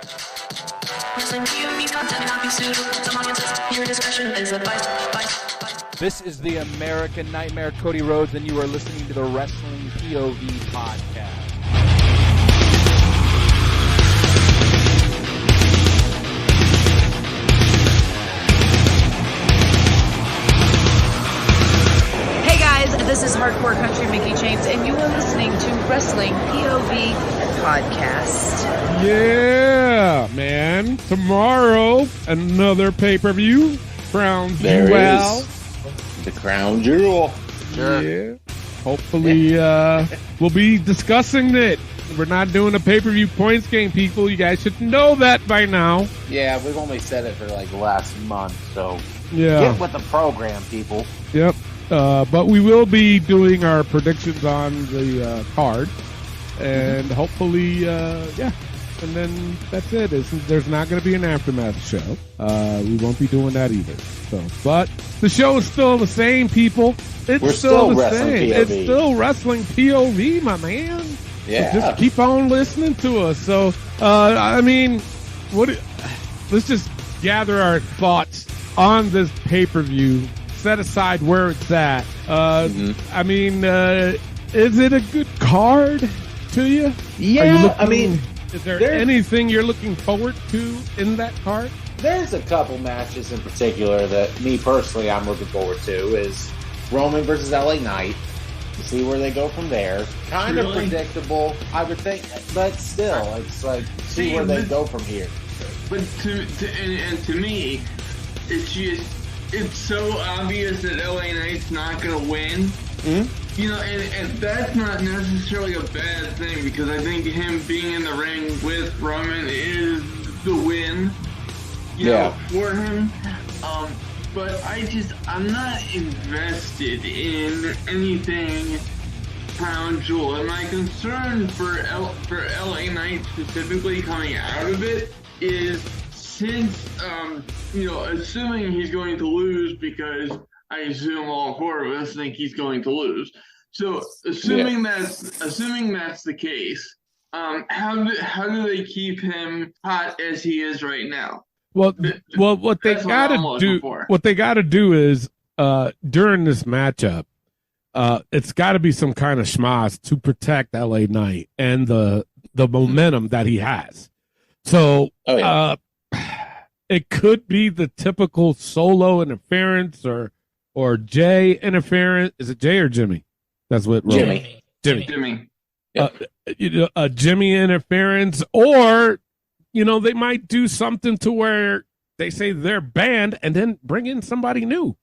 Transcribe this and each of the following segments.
This is the American Nightmare, Cody Rhodes, and you are listening to the Wrestling POV podcast. Hey guys, this is Hardcore Country Mickey James, and you are listening to Wrestling POV podcast. Yeah, man. Tomorrow, another pay-per-view. Crown There Jewel. is the Crown Jewel. Sure. Yeah. Hopefully, we'll be discussing it. We're not doing a pay-per-view points game, people. You guys should know that by now. Yeah, we've only said it for like last month, so Yeah. get with the program, people. Yep. But we will be doing our predictions on the card. And hopefully, yeah. And then that's it. There's not going to be an aftermath show. We won't be doing that either. So, but the show is still the same, people. We're still the same. POV. It's still Wrestling POV, my man. Yeah. So just keep on listening to us. So, I mean, let's just gather our thoughts on this pay-per-view. Set aside where it's at. I mean, is it a good card to you? Yeah, is there anything you're looking forward to in that card? There's a couple matches in particular that me personally I'm looking forward to is Roman versus LA Knight to see where they go from there. Kind of predictable, I would think, but still, it's like see where they go from here. But to me, it's so obvious that LA Knight's not going to win. Mm-hmm. You know, and that's not necessarily a bad thing because I think him being in the ring with Roman is the win, you know, for him. But I'm not invested in anything Crown Jewel. And my concern for LA Knight specifically coming out of it is since, you know, assuming he's going to lose because I assume all four of us think he's going to lose. So, assuming that's the case, how do they keep him hot as he is right now? Well, what they gotta do is during this matchup, it's got to be some kind of schmoz to protect LA Knight and the momentum that he has. So, it could be the typical solo interference or Jay interference. Is it Jay or Jimmy? That's what Jimmy. Yep. Jimmy interference, or they might do something to where they say they're banned and then bring in somebody new.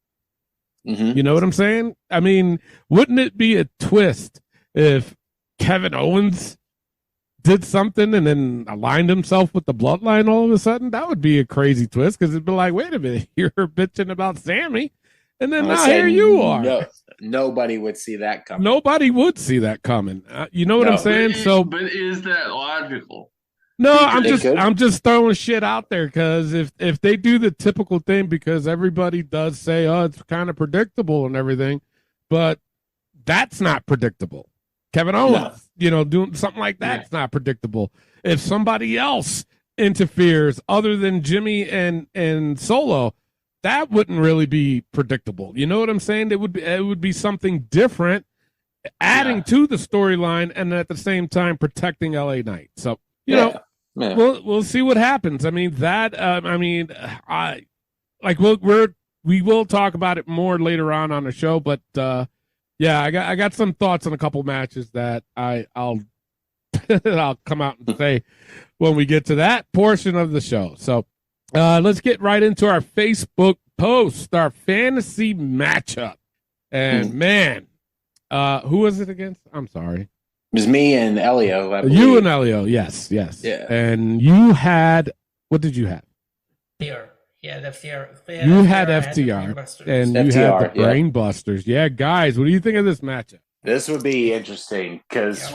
Mm-hmm. You know what I'm saying? I mean, wouldn't it be a twist if Kevin Owens did something and then aligned himself with the bloodline all of a sudden? That would be a crazy twist because it'd be like, wait a minute, you're bitching about Sammy, and then now here you are. Nobody would see that coming. Nobody would see that coming. You know what I'm saying? But is that logical? No, I'm just throwing shit out there because if they do the typical thing, because everybody does say, oh, it's kind of predictable and everything, but that's not predictable. Kevin Owens, doing something like that's not predictable. If somebody else interferes other than Jimmy and Solo, that wouldn't really be predictable. You know what I'm saying? It would be something different, adding to the storyline and at the same time protecting LA Knight. So, we'll see what happens. I mean, we will talk about it more later on the show, but I got some thoughts on a couple matches that I'll I'll come out and say when we get to that portion of the show. So let's get right into our Facebook post, our fantasy matchup. And man, who was it against? I'm sorry. It was me and Elio. I believe. You and Elio, yes. Yeah. And you had, what did you have? FTR. Yeah, the FTR. You had FTR, and you had the Brain Busters. Yeah, guys, what do you think of this matchup? This would be interesting because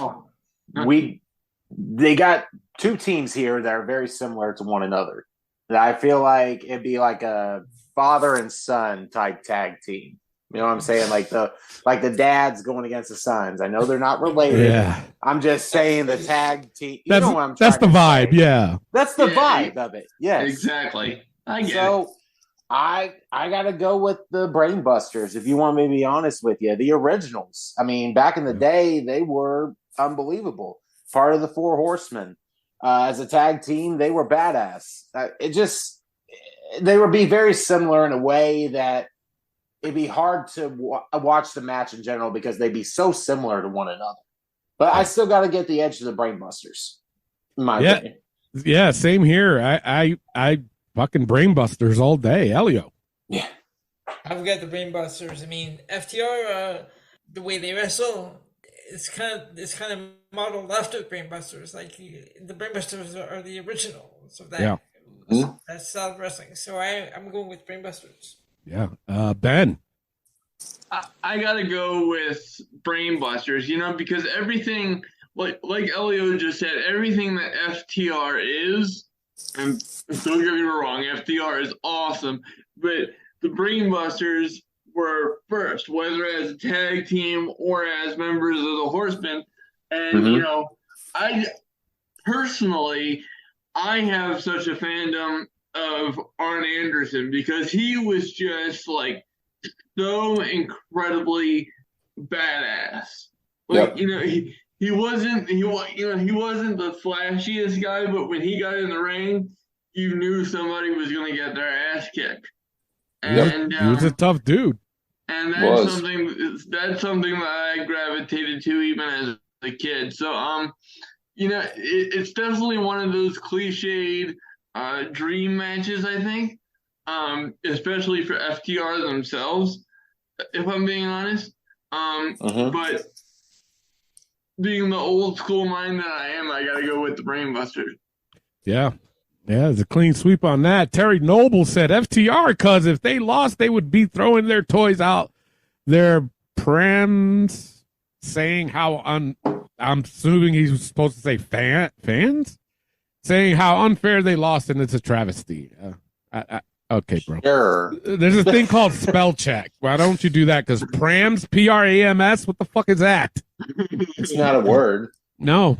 they got two teams here that are very similar to one another. I feel like it'd be like a father and son type tag team You know what I'm saying? Like the dads going against the sons. I know they're not related. Yeah. I'm just saying the tag team. You That's, know what I'm that's the trying to vibe, say. yeah. That's the vibe of it. Yes. Exactly. I get it. So I gotta go with the Brainbusters, if you want me to be honest with you. The originals. I mean, back in the day, they were unbelievable. Part of the Four Horsemen. As a tag team, they were badass. They would be very similar in a way that it'd be hard to watch the match in general because they'd be so similar to one another. But I still got to get the edge to the Brainbusters, in my opinion. Yeah, same here. I fucking Brainbusters all day. Elio. Yeah. I've got the Brainbusters. I mean, FTR, the way they wrestle, it's kind of modeled after the Brainbusters. Like the Brainbusters are the originals of that. Yeah. That style of wrestling. So I'm going with Brainbusters. Yeah. Ben. I gotta go with Brainbusters, because everything, like Elio just said, everything that FTR is, and don't get me wrong, FTR is awesome, but the Brainbusters were first, whether as a tag team or as members of the Horsemen. And, I personally, I have such a fandom of Arn Anderson because he was just like so incredibly badass. Like, he wasn't the flashiest guy, but when he got in the ring, you knew somebody was going to get their ass kicked. And he was a tough dude. And that's something that I gravitated to even as a kid. So, it's definitely one of those cliched dream matches, I think, especially for FTR themselves, if I'm being honest. But being the old school mind that I am, I got to go with the Brainbusters. Yeah. Yeah, it's a clean sweep on that. Terry Noble said FTR because if they lost, they would be throwing their toys out their prams, saying how I'm assuming he's supposed to say fans, saying how unfair they lost, and it's a travesty. Okay, bro. Sure. There's a thing called spell check. Why don't you do that? Because prams, Prams, what the fuck is that? It's not a word. No.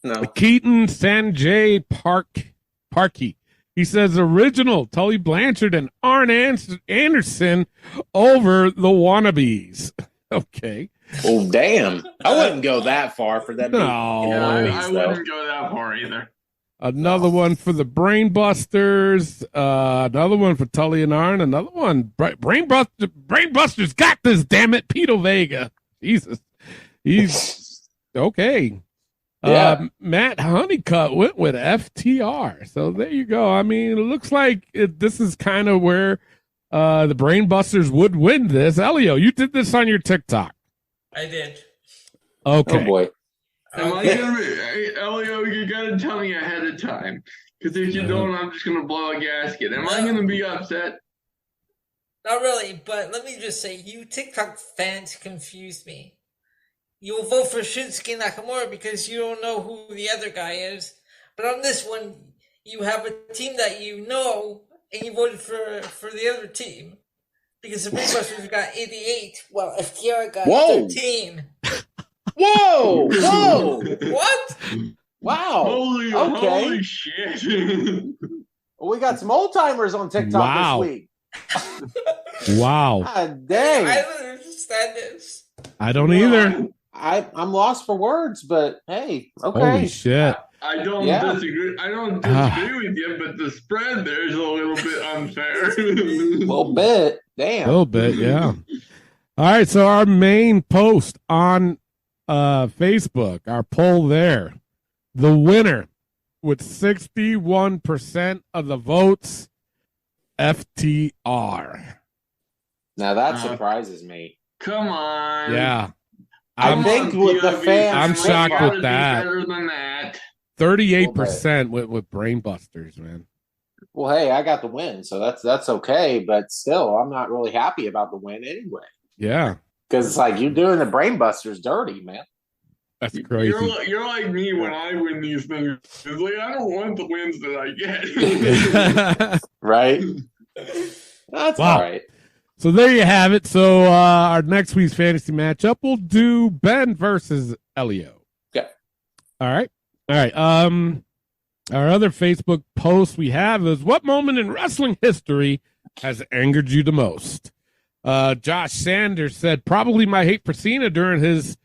No. Keaton Sanjay Parkey. He says original Tully Blanchard and Arn Anderson over the wannabes. Okay. Oh, damn. I wouldn't go that far for them. No. I wouldn't go that far either. Another one for the Brainbusters. Another one for Tully and Arn. Another one. Brainbusters got this, damn it. Pito Vega. Jesus. He's okay. Yeah. Matt Honeycutt went with FTR. So there you go. I mean, it looks like this is kind of where the Brainbusters would win this. Elio, you did this on your TikTok. I did. Okay. Oh, boy. Am I gonna be, Elio, you gotta tell me ahead of time. Because if you don't, I'm just gonna blow a gasket. Am I gonna be upset? Not really, but let me just say, you TikTok fans confused me. You'll vote for Shinsuke Nakamura because you don't know who the other guy is. But on this one, you have a team that you know, and you voted for the other team. Because the Brainbusters got 88, while FTR got 13. Whoa! Whoa! What? Wow. Holy shit. Well, we got some old timers on TikTok this week. Wow. God dang. I don't understand this. I don't either. I'm lost for words, but hey, okay. Holy shit. I don't disagree. I don't disagree with you, but the spread there is a little bit unfair. A little bit. Damn. A little bit, yeah. All right, so our main post on Facebook, our poll there, the winner with 61% of the votes, FTR. Now that surprises me. Come on. Yeah. I think with the fans, I'm shocked with that. Better than that. 38% with Brainbusters, man. Well, hey, I got the win, so that's okay. But still, I'm not really happy about the win anyway. Yeah, because it's like you're doing the Brainbusters dirty, man. That's crazy. You're like me when I win these things. It's like I don't want the wins that I get. Right? That's all right. So there you have it. So our next week's fantasy matchup, we'll do Ben versus Elio. Okay. All right. Our other Facebook post we have is, what moment in wrestling history has angered you the most? Josh Sanders said, probably my hate for Cena during his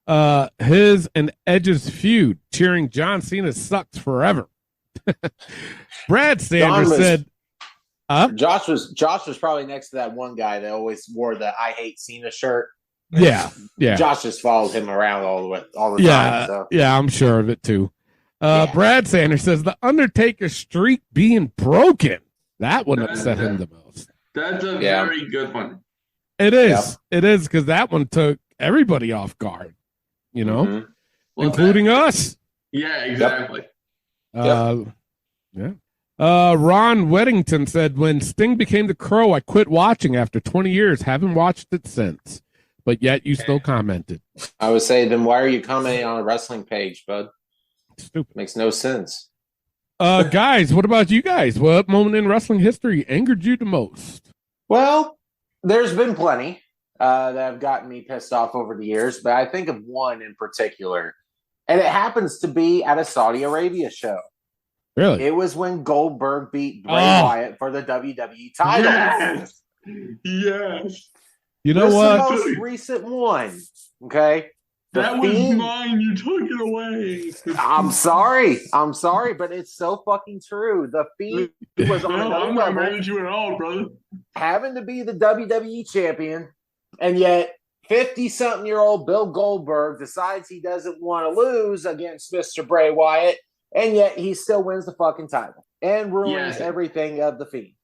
and Edge's feud. Cheering John Cena sucks forever. Brad Sanders said, Josh was probably next to that one guy that always wore the I hate Cena shirt. Yeah. Josh just followed him around all the time. So. Yeah, I'm sure of it too. Brad Sanders says the Undertaker's streak being broken. That would upset him the most. That's a very good one. It is. Yeah. It is, because that one took everybody off guard, including us. Yeah, exactly. Yeah. Ron Weddington said, when Sting became the Crow, I quit watching after 20 years. Haven't watched it since. But yet you still commented. I would say, then why are you commenting on a wrestling page, bud? Stupid. Makes no sense. Guys, what about you guys? What moment in wrestling history angered you the most? Well, there's been plenty that have gotten me pissed off over the years, but I think of one in particular, and it happens to be at a Saudi Arabia show. Really? It was when Goldberg beat Bray Wyatt for the WWE title. Yes. You know what? The most recent one. Okay. That was mine. You took it away. I'm sorry, but it's so fucking true. The Fiend was on another I'm level, not mad at you at all, brother. having to be the WWE champion, and yet 50-something-year-old Bill Goldberg decides he doesn't want to lose against Mr. Bray Wyatt, and yet he still wins the fucking title and ruins everything of the Fiend.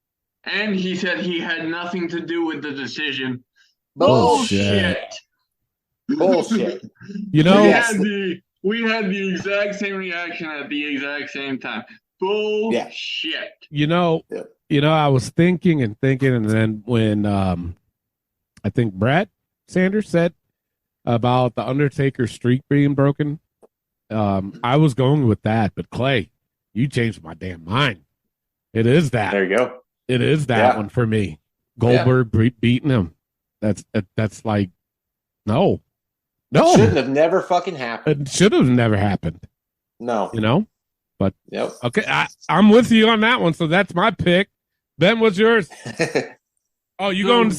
And he said he had nothing to do with the decision. Bullshit. You know, we had the exact same reaction at the exact same time. Bullshit. You know, I was thinking, and then when I think Brad Sanders said about the Undertaker streak being broken, I was going with that. But Clay, you changed my damn mind. It is that. There you go. It is that one for me. Goldberg beating him. That's like, no. Shouldn't have never fucking happened. It should have never happened. No. But okay, I'm with you on that one. So that's my pick. Ben, what's yours? Oh, you going the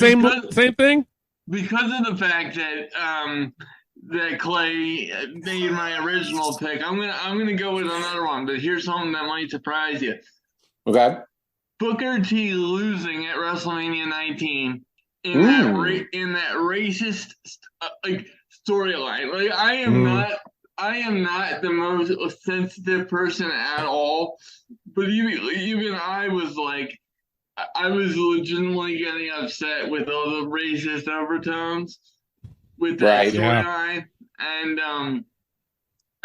same thing? Because of the fact that that Clay made my original pick, I'm gonna go with another one. But here's something that might surprise you. Okay. Booker T losing at WrestleMania 19 in that racist storyline. Like, I am not the most sensitive person at all, but even I was like, I was legitimately getting upset with all the racist overtones with that storyline, and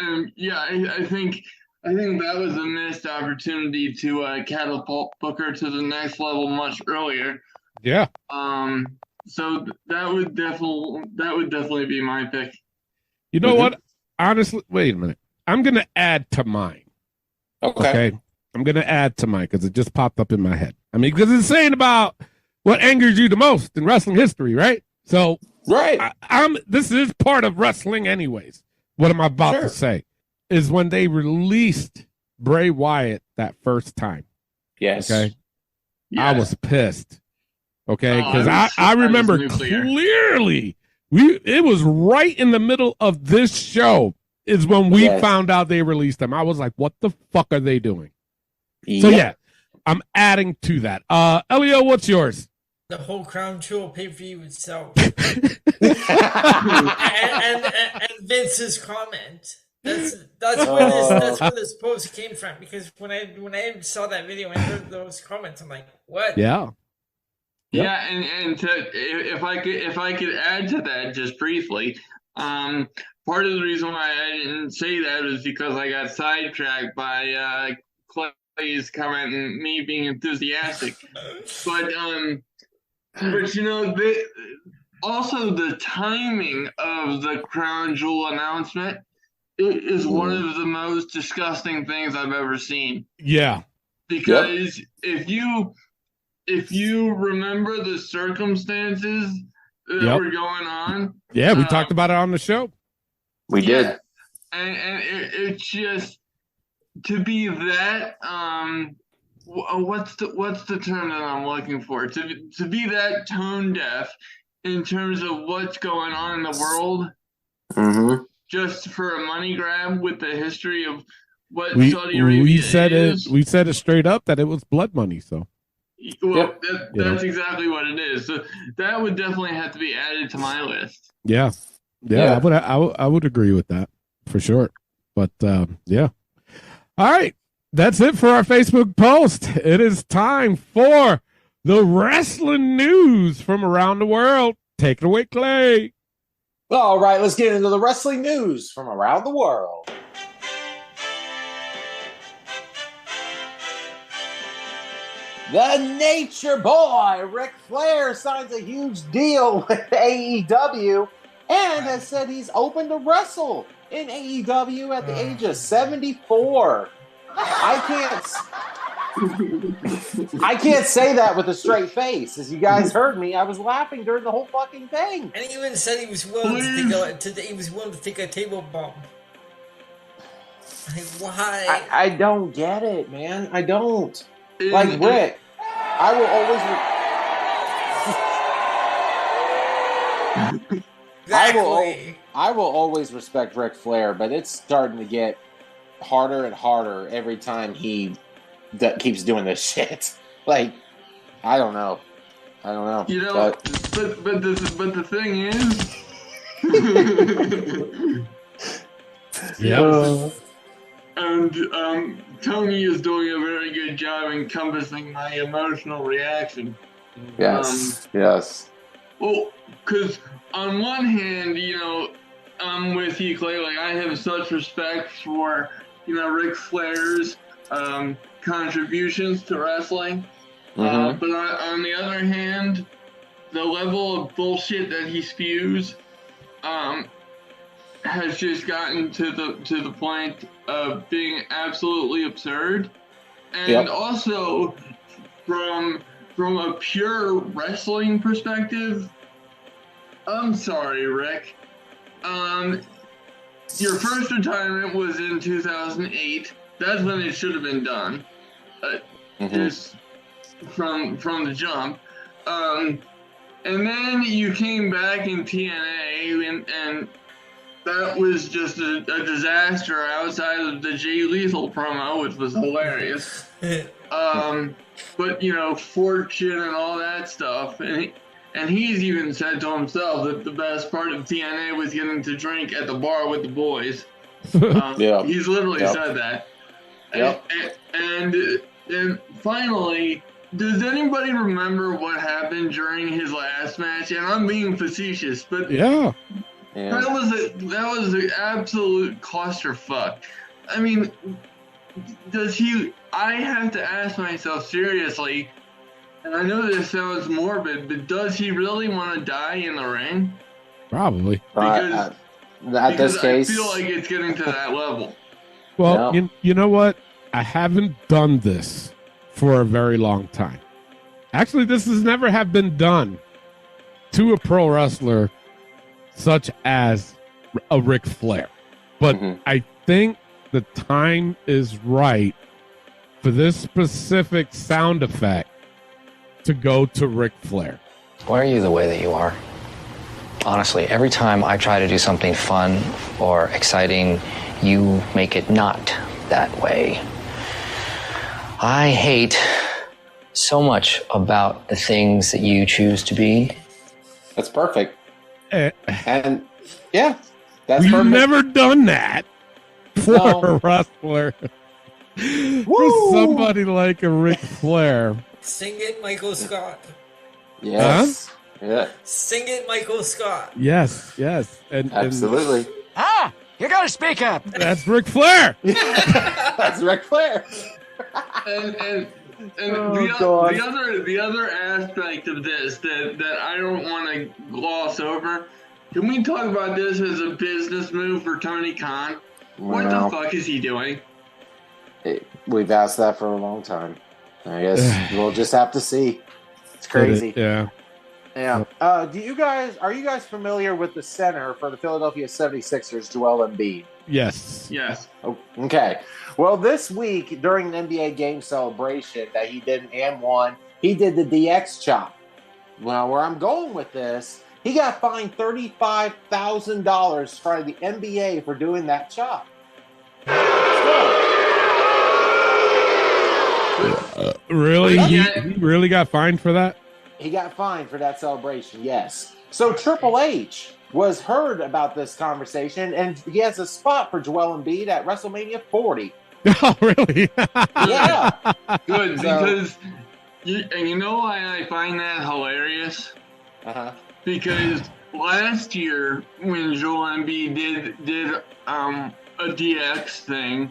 I think that was a missed opportunity to catapult Booker to the next level much earlier. Yeah. So that would definitely be my pick. You know what? Honestly, wait a minute. I'm going to add to mine. Okay. I'm going to add to mine because it just popped up in my head. I mean, because it's saying about what angers you the most in wrestling history, right? So, this is part of wrestling anyways. What I'm about to say is when they released Bray Wyatt that first time. Yes. Okay. Yes. I was pissed. Okay. Because I remember clearly it was right in the middle of this show is when we found out they released them. I was like, what the fuck are they doing? So I'm adding to that. Elio, what's yours? The whole Crown Jewel pay-per-view itself. and Vince's comment. That's where this post came from, because when I saw that video and heard those comments, I'm like, what? Yeah. Yeah, and if I could add to that just briefly, part of the reason why I didn't say that is because I got sidetracked by Clay's comment and me being enthusiastic. But also the timing of the Crown Jewel announcement is one of the most disgusting things I've ever seen. Yeah. Because if you if you remember the circumstances that were going on. Yeah, we talked about it on the show. We did. And it's just to be that what's the term that I'm looking for? To be that tone deaf in terms of what's going on in the world, just for a money grab with the history of what Saudi Arabia is. We said it straight up that it was blood money. So, well, that's exactly what it is. So that would definitely have to be added to my list. Yeah. I would agree with that for sure. But yeah. All right. That's it for our Facebook post. It is time for the wrestling news from around the world. Take it away, Clay. All right, let's get into the wrestling news from around the world. The Nature Boy, Ric Flair, signs a huge deal with AEW and has said he's open to wrestle in AEW at the age of 74. I can't say that with a straight face. As you guys heard me, I was laughing during the whole fucking thing. And he even said he was willing to take a table bump. Like, why? I don't get it, man. I don't. Like Rick, I will always. Exactly. I will always respect Ric Flair, but it's starting to get harder and harder every time he keeps doing this shit. Like, I don't know. You know, but the thing is, yeah. And Tony is doing a very good job encompassing my emotional reaction. Yes. Well, because on one hand, you know, I'm with you, Clay. Like, I have such respect for, you know, Ric Flair's contributions to wrestling. But on the other hand, the level of bullshit that he spews has just gotten to the point of being absolutely absurd. And also, from a pure wrestling perspective, I'm sorry, Rick. Your first retirement was in 2008. That's when it should have been done. Just from the jump. And then you came back in TNA, and that was just a disaster outside of the Jay Lethal promo, which was hilarious. But, you know, Fortune and all that stuff. And he's even said to himself that the best part of TNA was getting to drink at the bar with the boys. He's literally said that. And finally, does anybody remember what happened during his last match? And I'm being facetious, but that was an absolute clusterfuck. I mean, I have to ask myself seriously, and I know this sounds morbid, but does he really want to die in the ring? Probably. Because this case, I feel like it's getting to that level. Well, you know what? I haven't done this for a very long time. Actually, this has never have been done to a pro wrestler such as a Ric Flair. But I think the time is right for this specific sound effect to go to Ric Flair. Why are you the way that you are? Honestly, every time I try to do something fun or exciting, you make it not that way. I hate so much about the things that you choose to be. That's perfect. And that's We've perfect. never done that for a wrestler. For somebody like a Ric Flair. Sing it, Michael Scott. Yes. Huh? Yeah. Sing it, Michael Scott. Yes. And absolutely. You gotta speak up. That's Ric Flair. That's Ric Flair. And the other aspect of this that I don't want to gloss over. Can we talk about this as a business move for Tony Khan? What the fuck is he doing? We've asked that for a long time. I guess we'll just have to see. It's crazy. Yeah. Yeah. Are you guys familiar with the center for the Philadelphia 76ers, Joel Embiid? Yes. Yes. Oh, okay. Well, this week during an NBA game celebration that he did and won, he did the DX chop. Well, where I'm going with this, he got fined $35,000 by the NBA for doing that chop. Really? He really got fined for that? He got fined for that celebration, yes. So Triple H was heard about this conversation, and he has a spot for Joel Embiid at WrestleMania 40. Oh, really? Yeah. Good, because you know why I find that hilarious? Uh-huh. Because last year when Joel Embiid did a DX thing,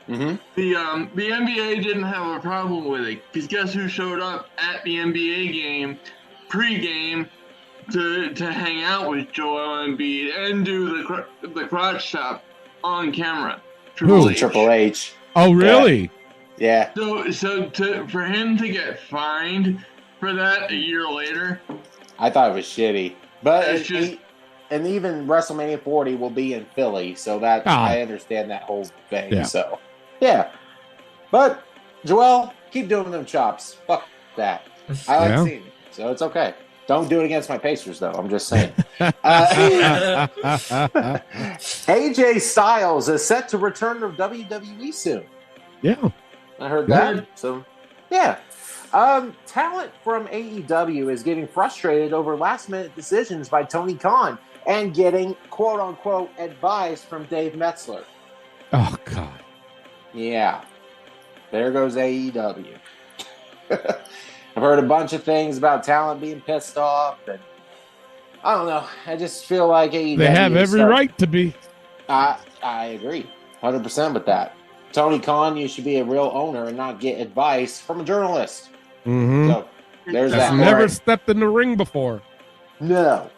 Mm-hmm. the NBA didn't have a problem with it. Because guess who showed up at the NBA game, pre-game, to hang out with Joel Embiid and do the crotch chop on camera? Triple H. Oh, really? Yeah. So for him to get fined for that a year later, I thought it was shitty. But it's just, and even WrestleMania 40 will be in Philly, so that I understand that whole thing. Yeah. So, yeah. But, Joel, keep doing them chops. Fuck that. I like seeing it, so it's okay. Don't do it against my Pacers, though. I'm just saying. AJ Styles is set to return to WWE soon. Yeah. I heard that. So, yeah. Talent from AEW is getting frustrated over last-minute decisions by Tony Khan and getting quote-unquote advice from Dave Metzler. Oh, God. Yeah. There goes AEW. I've heard a bunch of things about talent being pissed off, and I don't know. I just feel like AEW... They have every right to be. I agree 100% with that. Tony Khan, you should be a real owner and not get advice from a journalist. Mm-hmm. So there's That's that. never stepped in the ring before. No.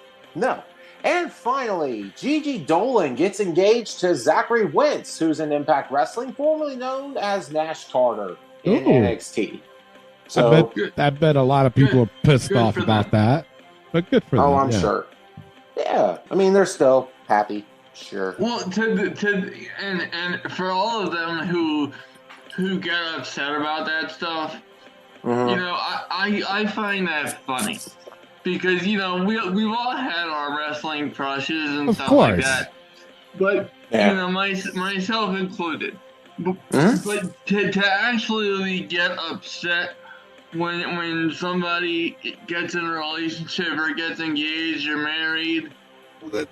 And finally, Gigi Dolan gets engaged to Zachary Wentz, who's in Impact Wrestling, formerly known as Nash Carter in NXT. So I bet a lot of people are pissed off about that. But good for them. Oh, I'm sure. Yeah. I mean, they're still happy. Sure. Well, and for all of them who get upset about that stuff, mm-hmm. you know, I find that funny because you know we've all had our wrestling crushes and stuff like that, but you know myself included. But to actually get upset when somebody gets in a relationship or gets engaged or married.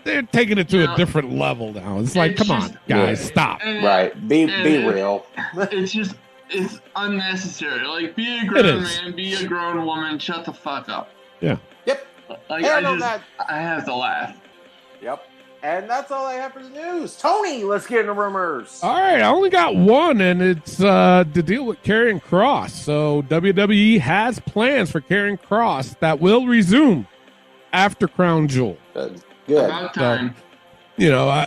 They're taking it to a different level now. It's like, come on, guys, stop. Right. Be real. It's unnecessary. Like, be a grown man, be a grown woman, shut the fuck up. Yeah. Yep. Like, I have to laugh. Yep. And that's all I have for the news. Tony, let's get into rumors. All right, I only got one, and it's the deal with Karrion Kross. So WWE has plans for Karrion Kross that will resume after Crown Jewel. Good. About time. So, you know,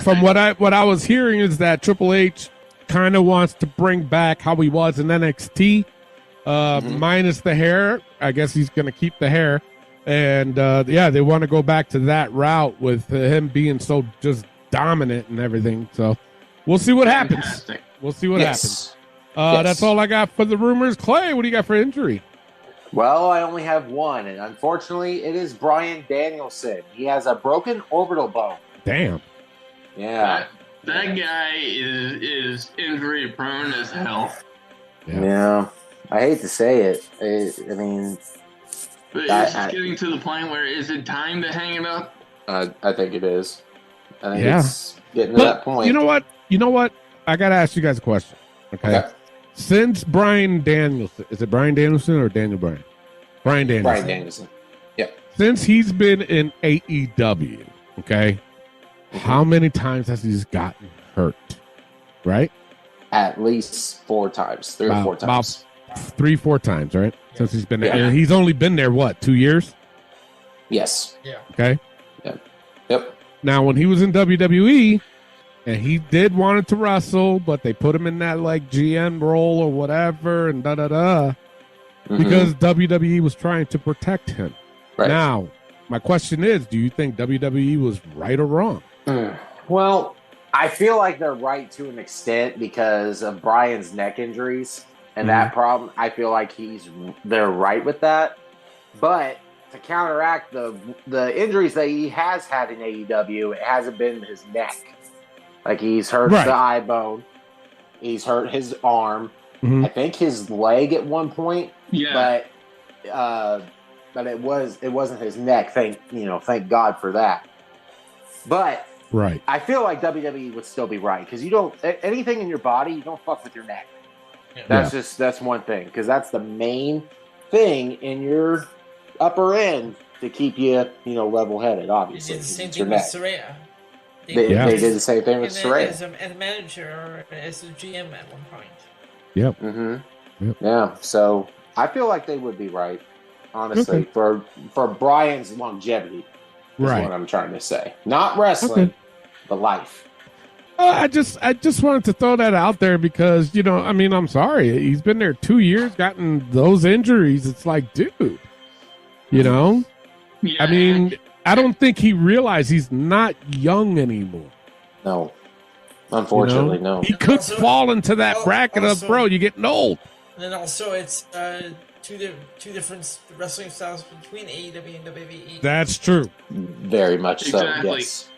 from what I was hearing is that Triple H kind of wants to bring back how he was in NXT, minus the hair. I guess he's going to keep the hair. And, they want to go back to that route with him being so just dominant and everything. So we'll see what happens. We'll see what happens. That's all I got for the rumors. Clay, what do you got for injury? Well, I only have one, and unfortunately, it is Bryan Danielson. He has a broken orbital bone. Damn. Yeah. That guy is injury prone as hell. Yeah. I hate to say it. I mean... But it's getting to the point where is it time to hang it up? I think it is. I think it's getting to that point. You know what? I got to ask you guys a question. Okay. Since Bryan Danielson, is it Bryan Danielson or Daniel Bryan? Bryan Danielson. Bryan Danielson. Yep. Since he's been in AEW, okay, how many times has he gotten hurt? Right? At least 4 times. 3 or 4 times. About 3-4 times, right? Since he's been there. And he's only been there, what, 2 years? Yes. Yeah. Okay. Yep. Now, when he was in WWE, and he did wanted to wrestle, but they put him in that like GM role or whatever, and because WWE was trying to protect him. Right. Now, my question is, do you think WWE was right or wrong? Well, I feel like they're right to an extent because of Bryan's neck injuries and that problem. I feel like they're right with that. But to counteract the injuries that he has had in AEW, it hasn't been his neck. Like, he's hurt the eye bone. He's hurt his arm. I think his leg at one point. Yeah. But it wasn't his neck. Thank God for that. But I feel like WWE would still be right because you don't anything in your body, you don't fuck with your neck. Yeah. That's one thing because that's the main thing in your upper end to keep you level headed. Obviously, they did the same thing with Saraya. They did the same thing with Saraya as a manager or as a GM at one point. Yep. Yep. Yeah. So I feel like they would be right, honestly, for Bryan's longevity. Is what I'm trying to say. Not wrestling, but life. I just wanted to throw that out there because I'm sorry, he's been there 2 years, gotten those injuries. It's like, dude, Yeah. I mean, I don't think he realized he's not young anymore. No. Unfortunately, no. He could fall into that bracket of, bro, you're getting old. And then also, it's two different wrestling styles between AEW and WWE. That's true. Very much exactly. So, yes.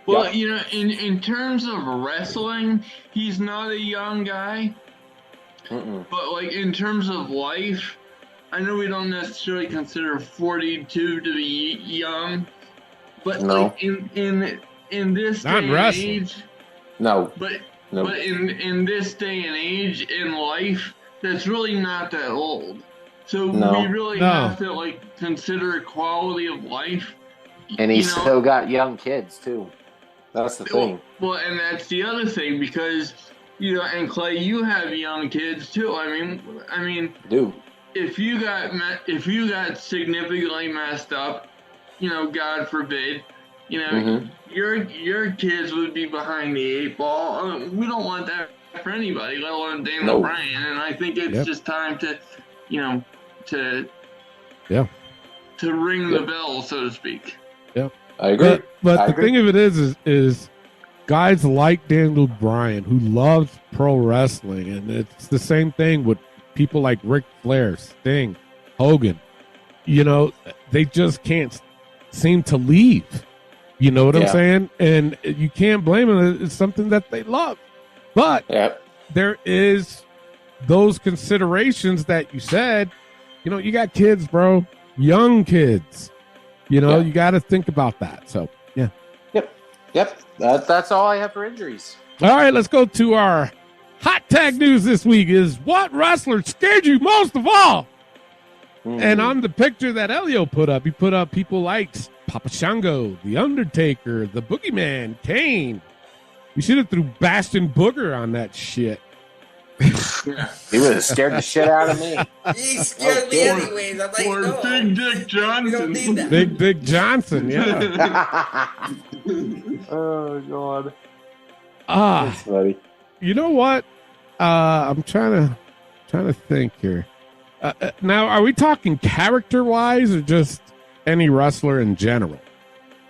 Well, in terms of wrestling, he's not a young guy. But, like, in terms of life, I know we don't necessarily consider 42 to be young. But, like, in this not day and wrestling. age... No. But in this day and age in life, that's really not that old. So we really have to consider quality of life. And he's still got young kids too. That's the thing. Well, and that's the other thing because and Clay, you have young kids too. I mean, do if you got significantly messed up, God forbid. Your kids would be behind the 8 ball. We don't want that for anybody, let alone Daniel Bryan. And I think it's just time to, to ring the bell, so to speak. Yeah, I agree. But the thing of it is guys like Daniel Bryan who loves pro wrestling, and it's the same thing with people like Ric Flair, Sting, Hogan. They just can't seem to leave. You know what I'm saying? And you can't blame them. It's something that they love. But there is those considerations that you said. You got kids, bro. Young kids. You got to think about that. So, yeah. Yep. That's all I have for injuries. All right, let's go to our hot tag news this week is what wrestler scared you most of all? And on the picture that Elio put up, he put up people like Papa Shango, The Undertaker, The Boogeyman, Kane. We should have threw Bastion Booger on that shit. He would have scared the shit out of me. He scared me anyways. I'm like, no. Big Dick Johnson. We don't need that. Big Dick Johnson, yeah. Oh, God. That's funny. You know what? I'm trying to think here. Now, are we talking character-wise or just any wrestler in general?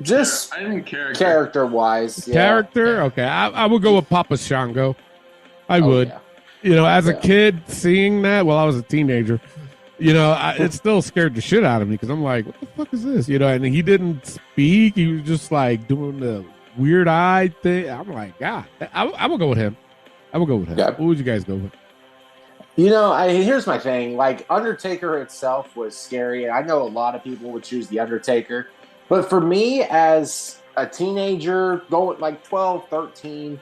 Just I think character-wise. Yeah. Character? Okay, I would go with Papa Shango. I would. Yeah. As a kid, seeing that, I was a teenager, it still scared the shit out of me because I'm like, what the fuck is this? And he didn't speak. He was just like doing the weird eye thing. I'm like, God, I will go with him. Yeah. Who would you guys go with? Here's my thing. Like, Undertaker itself was scary, and I know a lot of people would choose The Undertaker. But for me, as a teenager, going like 12, 13,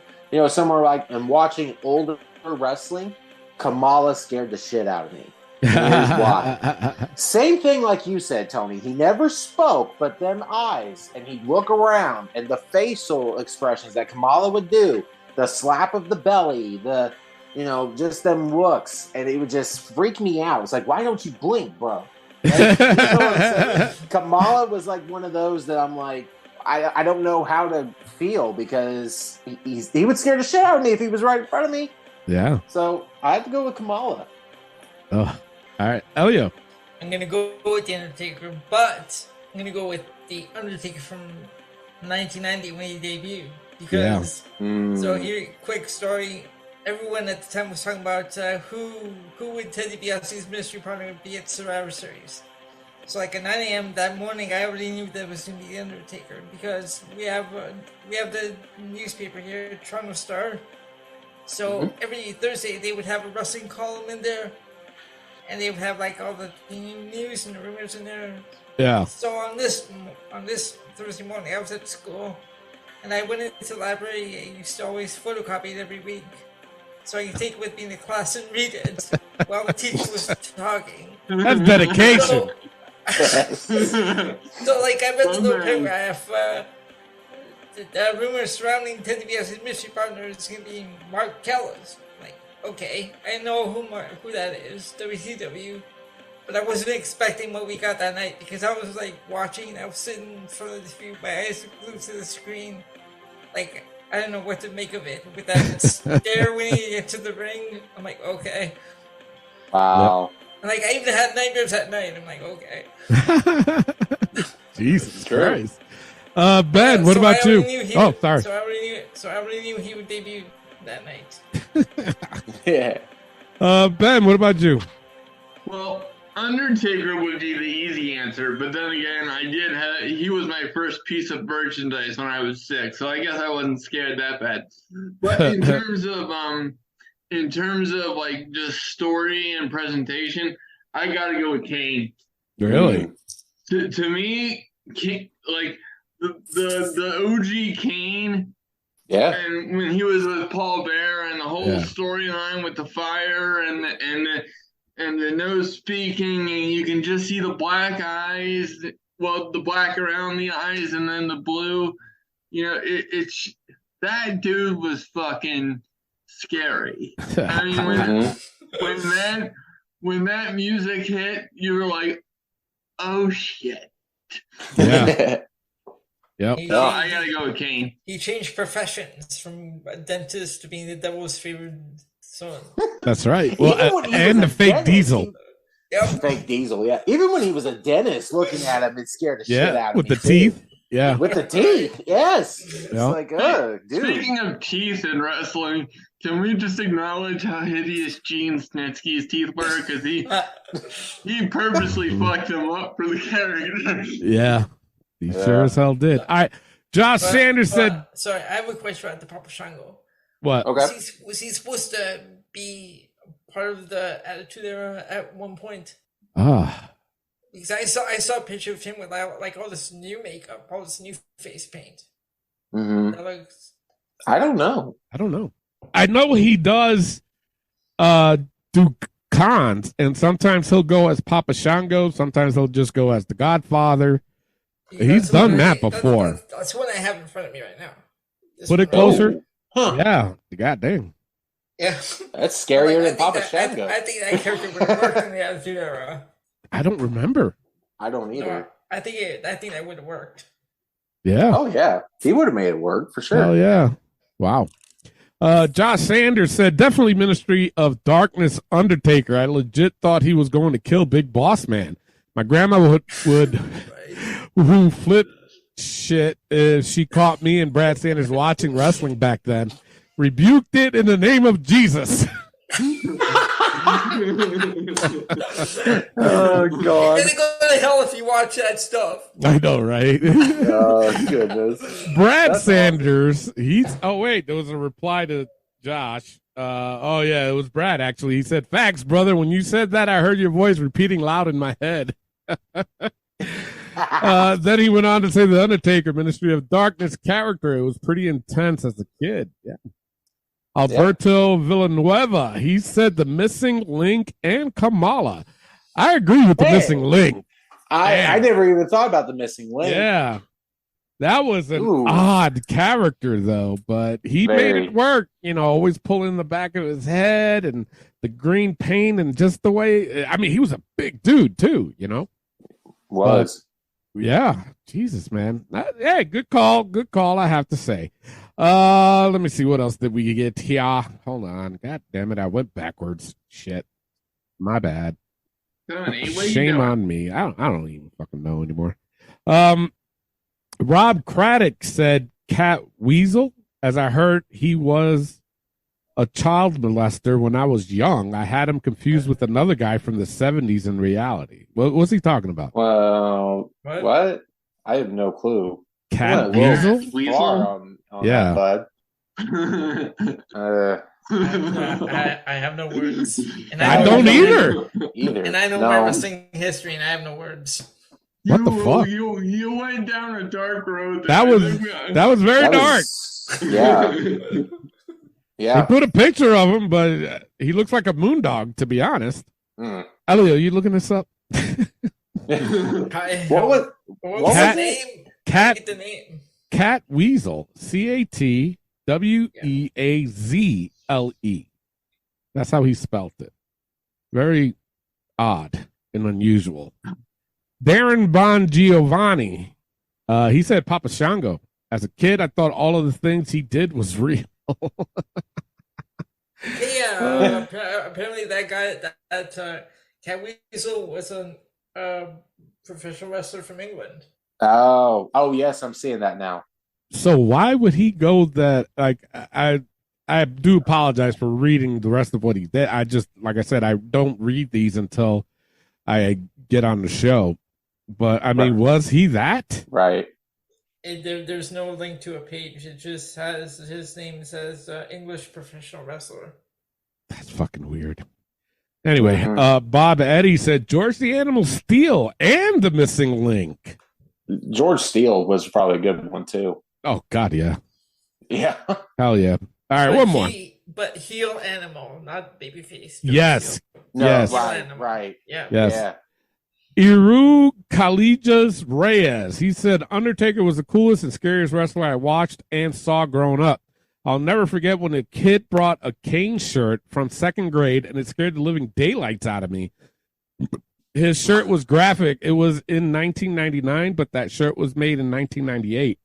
somewhere like, and watching older wrestling, Kamala scared the shit out of me. And here's why. Same thing like you said, Tony. He never spoke, but them eyes, and he'd look around, and the facial expressions that Kamala would do, the slap of the belly, the... just them looks, and it would just freak me out. It's like, why don't you blink, bro? Like, what I'm saying? Kamala was like one of those that I'm like, I don't know how to feel because he would scare the shit out of me if he was right in front of me. Yeah. So I have to go with Kamala. Oh, All right, Elio. I'm gonna go with The Undertaker, but I'm gonna go with The Undertaker from 1990 when he debuted. Because so here, quick story. Everyone at the time was talking about who would Ted DiBiase's mystery partner be at Survivor Series. So like at 9 a.m. that morning, I already knew that it was going to be The Undertaker because we have the newspaper here, Toronto Star. So every Thursday they would have a wrestling column in there, and they would have like all the news and the rumors in there. Yeah. So on this Thursday morning, I was at school, and I went into the library. I used to always photocopy it every week, so I could take it with me in the class and read it while the teacher was talking. That's dedication. So like I read the little paragraph. The rumors surrounding Ted DiBiase's mystery partner is going to be Mark Callis. Like, okay, I know who that is, WCW, but I wasn't expecting what we got that night because I was like watching. I was sitting in front of the TV, my eyes glued to the screen. Like I don't know what to make of it. With that stare when he gets to the ring, I'm like, okay. Wow. And like I even had nightmares at night. I'm like, okay. Jesus Christ. Ben, what about you? Sorry. So I already knew he would debut that night. Yeah. Ben, what about you? Well, Undertaker would be the easy answer, but then again, he was my first piece of merchandise when I was 6, so I guess I wasn't scared that bad. But in terms of like just story and presentation, I gotta go with Kane. Really? To me, like the OG Kane. Yeah. And when he was with Paul Bear and the whole storyline with the fire and the no speaking, and you can just see the black eyes, well, the black around the eyes and then the blue. You know, it's that dude was fucking scary. I mean, when that music hit, you were like, oh shit. Yeah. Yep. No, I gotta go with Kane. He changed professions from a dentist to being the devil's favorite son. That's right. Well, and the fake Diesel. Fake Diesel, yeah. Even when he was a dentist, looking at him, it scared the shit out of me. With the teeth. Yeah. With the teeth, yes. It's like, dude. Speaking of teeth in wrestling, can we just acknowledge how hideous Gene Snitsky's teeth were? Because he purposely fucked them up for the character. Yeah. He sure as hell did. All right. Josh Sanders said. Sorry, I have a question about the Papa Shango. What? Okay. Was he supposed to be part of the Attitude Era at one point? Because I saw a picture of him with like all this new makeup, all this new face paint. Mm-hmm. I don't know. I know he does do cons, and sometimes he'll go as Papa Shango. Sometimes he'll just go as the Godfather. He's done that before. That's what I have in front of me right now. Put it closer. Huh. Yeah. Goddamn. Yeah. That's scarier than Papa Shango. I think that character would have worked in the Attitude Era. I don't remember. I don't either. No, I think that would have worked. Yeah. Oh, yeah. He would have made it work for sure. Oh, yeah. Wow. Josh Sanders said, definitely Ministry of Darkness Undertaker. I legit thought he was going to kill Big Boss Man. My grandma would who flip shit if she caught me and Brad Sanders watching wrestling back then. Rebuked it in the name of Jesus. Oh, God. You're gonna go to hell if you watch that stuff. I know, right? Oh, goodness. Brad Sanders, there was a reply to Josh. It was Brad, actually. He said, facts, brother. When you said that, I heard your voice repeating loud in my head. Then he went on to say the Undertaker, Ministry of Darkness character. It was pretty intense as a kid. Yeah. Alberto Villanueva, he said the missing link and Kamala. I agree with the missing link. I never even thought about the missing link. Yeah. That was an odd character, though, but he made it work. You know, always pulling the back of his head and the green paint and just the way. I mean, he was a big dude, too, you know? Was. But, yeah. Jesus, man. Hey, good call. Good call, I have to say. Let me see. What else did we get here? Hold on. God damn it. I went backwards. Shit. My bad. Shame on me. I don't even fucking know anymore. Rob Craddock said Cat Weasel. As I heard, he was a child molester when I was young. I had him confused with another guy from the 70s in reality. What's he talking about? Well, what? I have no clue. Cat Weasel? On yeah. That, bud. I have no words. And I don't either. And I know my wrestling history, and I have no words. What the fuck? You went down a dark road. That was very dark. Yeah. Yeah. They put a picture of him, but he looks like a moondog, to be honest. Elio, you looking this up? What was the name? Cat Weasel. CATWEAZLE. That's how he spelt it. Very odd and unusual. Darren Bon Giovanni. He said Papa Shango. As a kid, I thought all of the things he did was real. Apparently that guy, that Cat Weasel, was a professional wrestler from England. Oh yes, I'm seeing that now. So why would he go that? Like, I do apologize for reading the rest of what he did. I just, like I said, I don't read these until I get on the show. But I mean, was he that? Right. There's no link to a page. It just has his name says English professional wrestler. That's fucking weird. Anyway, Bob Eddy said George the Animal Steel and the Missing Link. George Steele was probably a good one too. Oh God, yeah. Yeah. Hell yeah. All right, one more. But heel animal, not babyface. Yes. No, yes. Right. Yeah. Yes. Yeah. Iru Kalijas Reyes. He said Undertaker was the coolest and scariest wrestler I watched and saw growing up. I'll never forget when a kid brought a Kane shirt from second grade and it scared the living daylights out of me. His shirt was graphic. It was in 1999, but that shirt was made in 1998,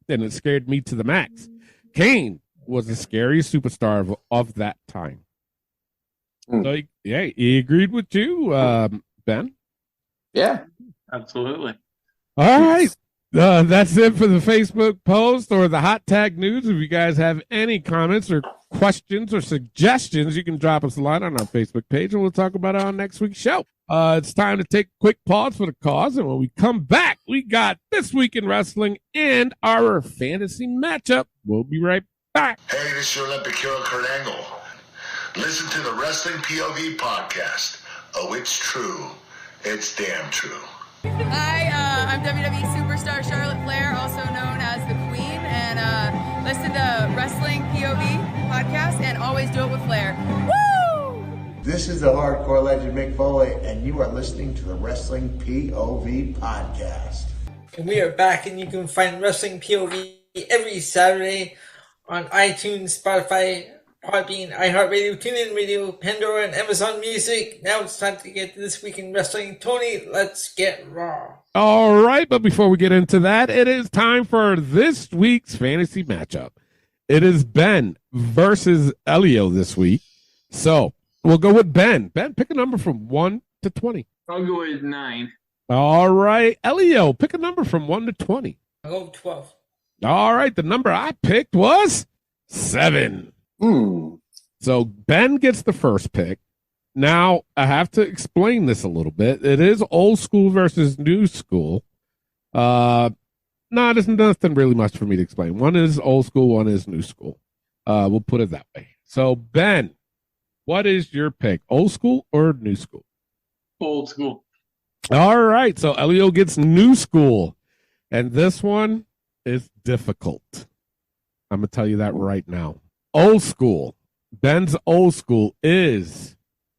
and it scared me to the max. Kane was the scariest superstar of that time. So, yeah, he agreed with you, Ben? Yeah, absolutely. All right. That's it for the Facebook post or the hot tag news. If you guys have any comments or questions or suggestions, you can drop us a line on our Facebook page, and we'll talk about it on next week's show. It's time to take a quick pause for the cause, and when we come back, we got This Week in Wrestling and our fantasy matchup. We'll be right back. Hey, this is your Olympic hero, Kurt Angle. Listen to the Wrestling POV podcast. Oh, it's true. It's damn true. Hi, I'm WWE superstar Charlotte Flair, also known as the Queen, and listen to Wrestling POV podcast and always do it with Flair. Woo! This is the hardcore legend Mick Foley, and you are listening to the Wrestling POV podcast. And we are back, and you can find Wrestling POV every Saturday on iTunes, Spotify, Podbean, iHeartRadio, TuneIn Radio, Pandora, and Amazon Music. Now it's time to get to This Week in Wrestling. Tony, let's get raw. All right, but before we get into that, it is time for this week's fantasy matchup. It is Ben versus Elio this week. So we'll go with Ben. Ben, pick a number from 1 to 20. I'll go with 9. All right, Elio, pick a number from 1 to 20. I'll go with 12. All right, the number I picked was 7. So Ben gets the first pick. Now, I have to explain this a little bit. It is old school versus new school. No, there's nothing really much for me to explain. One is old school, one is new school. We'll put it that way. So, Ben, what is your pick? Old school or new school? Old school. All right. So, Elio gets new school. And this one is difficult. I'm going to tell you that right now. Old school. Ben's old school is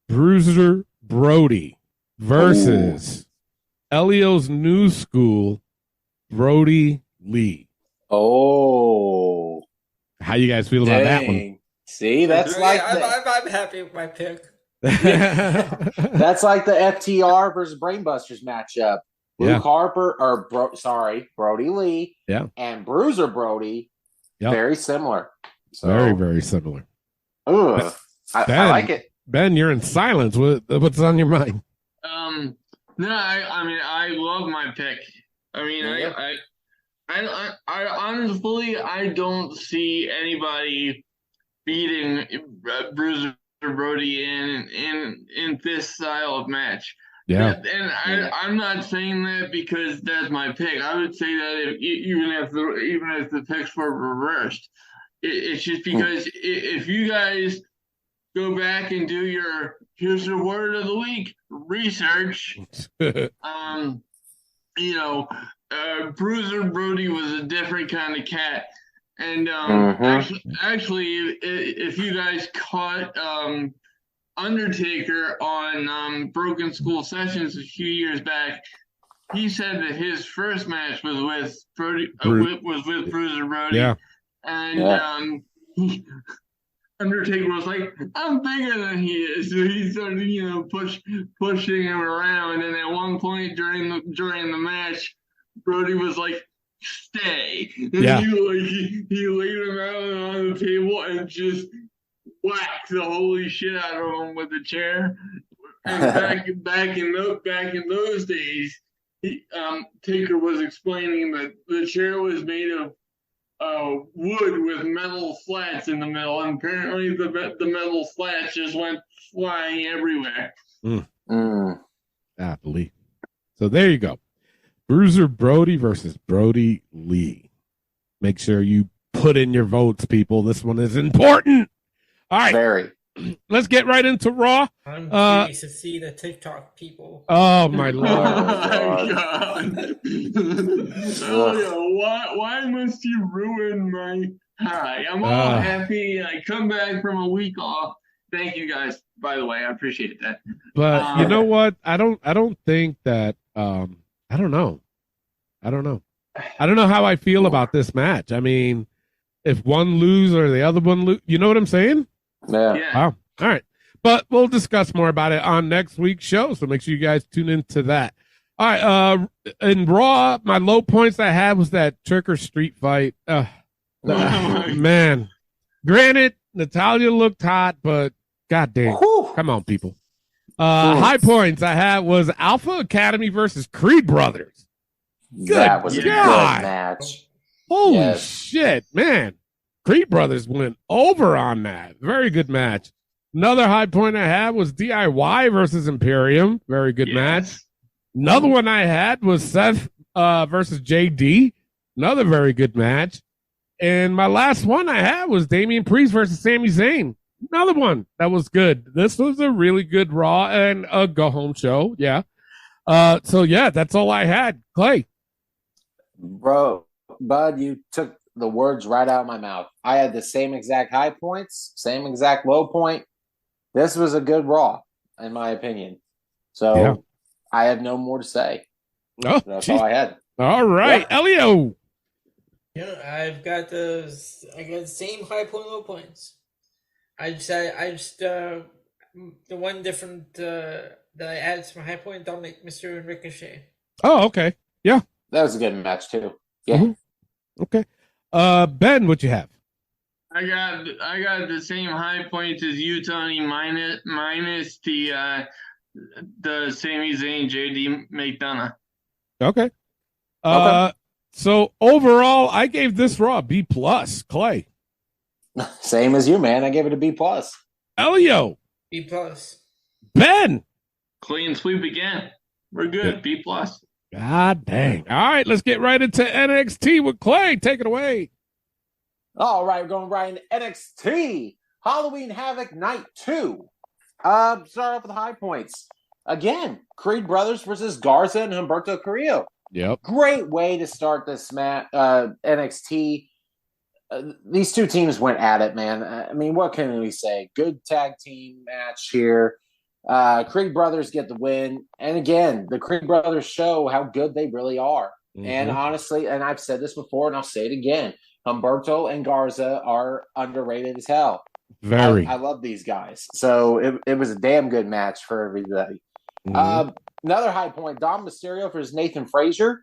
Bruiser Brody versus Elio's new school, Brody Lee. Oh. How you guys feel about that one? See, that's I'm happy with my pick. That's like the FTR versus Brainbusters matchup. Luke Harper, or Brody Lee, and Bruiser Brody, very similar. So, very, very similar. I like it. Ben, you're in silence. What's on your mind? No, I mean, I love my pick. I mean, I honestly, I don't see anybody beating Bruiser Brody in this style of match. Yeah. I'm not saying that because that's my pick. I would say that even if the picks were reversed, it's just because if you guys go back and do your here's the word of the week research, Bruiser Brody was a different kind of cat. And actually, if you guys caught Undertaker on Broken Skull Sessions a few years back, he said that his first match was with Brody, was with Bruiser Brody. Yeah. And Undertaker was like, I'm bigger than he is. So he started, pushing him around. And at one point during the match, Brody was like, stay. And he laid him out on the table and just whacked the holy shit out of him with a chair. And back in those days, Taker was explaining that the chair was made of wood with metal slats in the middle, and apparently the metal slats just went flying everywhere. Happily. So there you go. Bruiser Brody versus Brody Lee. Make sure you put in your votes, people. This one is important. All right. Very. Let's get right into Raw. I'm curious to see the TikTok people. Oh, my Lord. Oh, God. Why must you ruin my high? I'm all happy. I come back from a week off. Thank you guys, by the way. I appreciate that. But you know what? I don't think that I don't know. I don't know how I feel about this match. I mean, if one lose or the other one lose, you know what I'm saying? Yeah. Wow. All right. But we'll discuss more about it on next week's show. So make sure you guys tune into that. All right. In Raw, my low points I had was that Trick or Street fight. Man. Granted, Natalya looked hot, but goddamn. Come on, people. High points I had was Alpha Academy versus Creed Brothers. That was a good match. Holy shit, man. Creed Brothers went over on that. Very good match. Another high point I had was DIY versus Imperium. Very good match. Another one I had was Seth versus JD. Another very good match. And my last one I had was Damian Priest versus Sami Zayn. Another one that was good. This was a really good Raw and a go-home show. Yeah. So, yeah, that's all I had. Clay. Bro, Bud, you took the words right out of my mouth. I had the same exact high points, same exact low point. This was a good Raw, in my opinion. So I have no more to say. Oh, that's all I had. All right, Elio. Yeah, I've got the same high point, low points. I just the one different that I added to my high point, Dominic Mysterio and Ricochet. Oh, okay. Yeah. That was a good match too. Yeah. Mm-hmm. Okay. Ben, what you have? I got the same high points as you, Tony, minus the Sami Zayn JD McDonough. Okay. So overall, I gave this Raw B+. Clay. Same as you, man. I gave it a B+. Elio. B+. Ben. Clean sweep again. We're good. B+. God dang. All right, let's get right into NXT with Clay. Take it away. All right, we're going right into NXT. Halloween Havoc Night 2. Start off with high points. Again, Creed Brothers versus Garza and Humberto Carrillo. Yep. Great way to start this NXT. These two teams went at it, man. I mean, what can we say? Good tag team match here. Creed Brothers get the win. And again, the Creed Brothers show how good they really are. Mm-hmm. And honestly, and I've said this before and I'll say it again, Humberto and Garza are underrated as hell. Very. I love these guys. So it was a damn good match for everybody. Mm-hmm. Another high point, Dom Mysterio versus Nathan Frazier.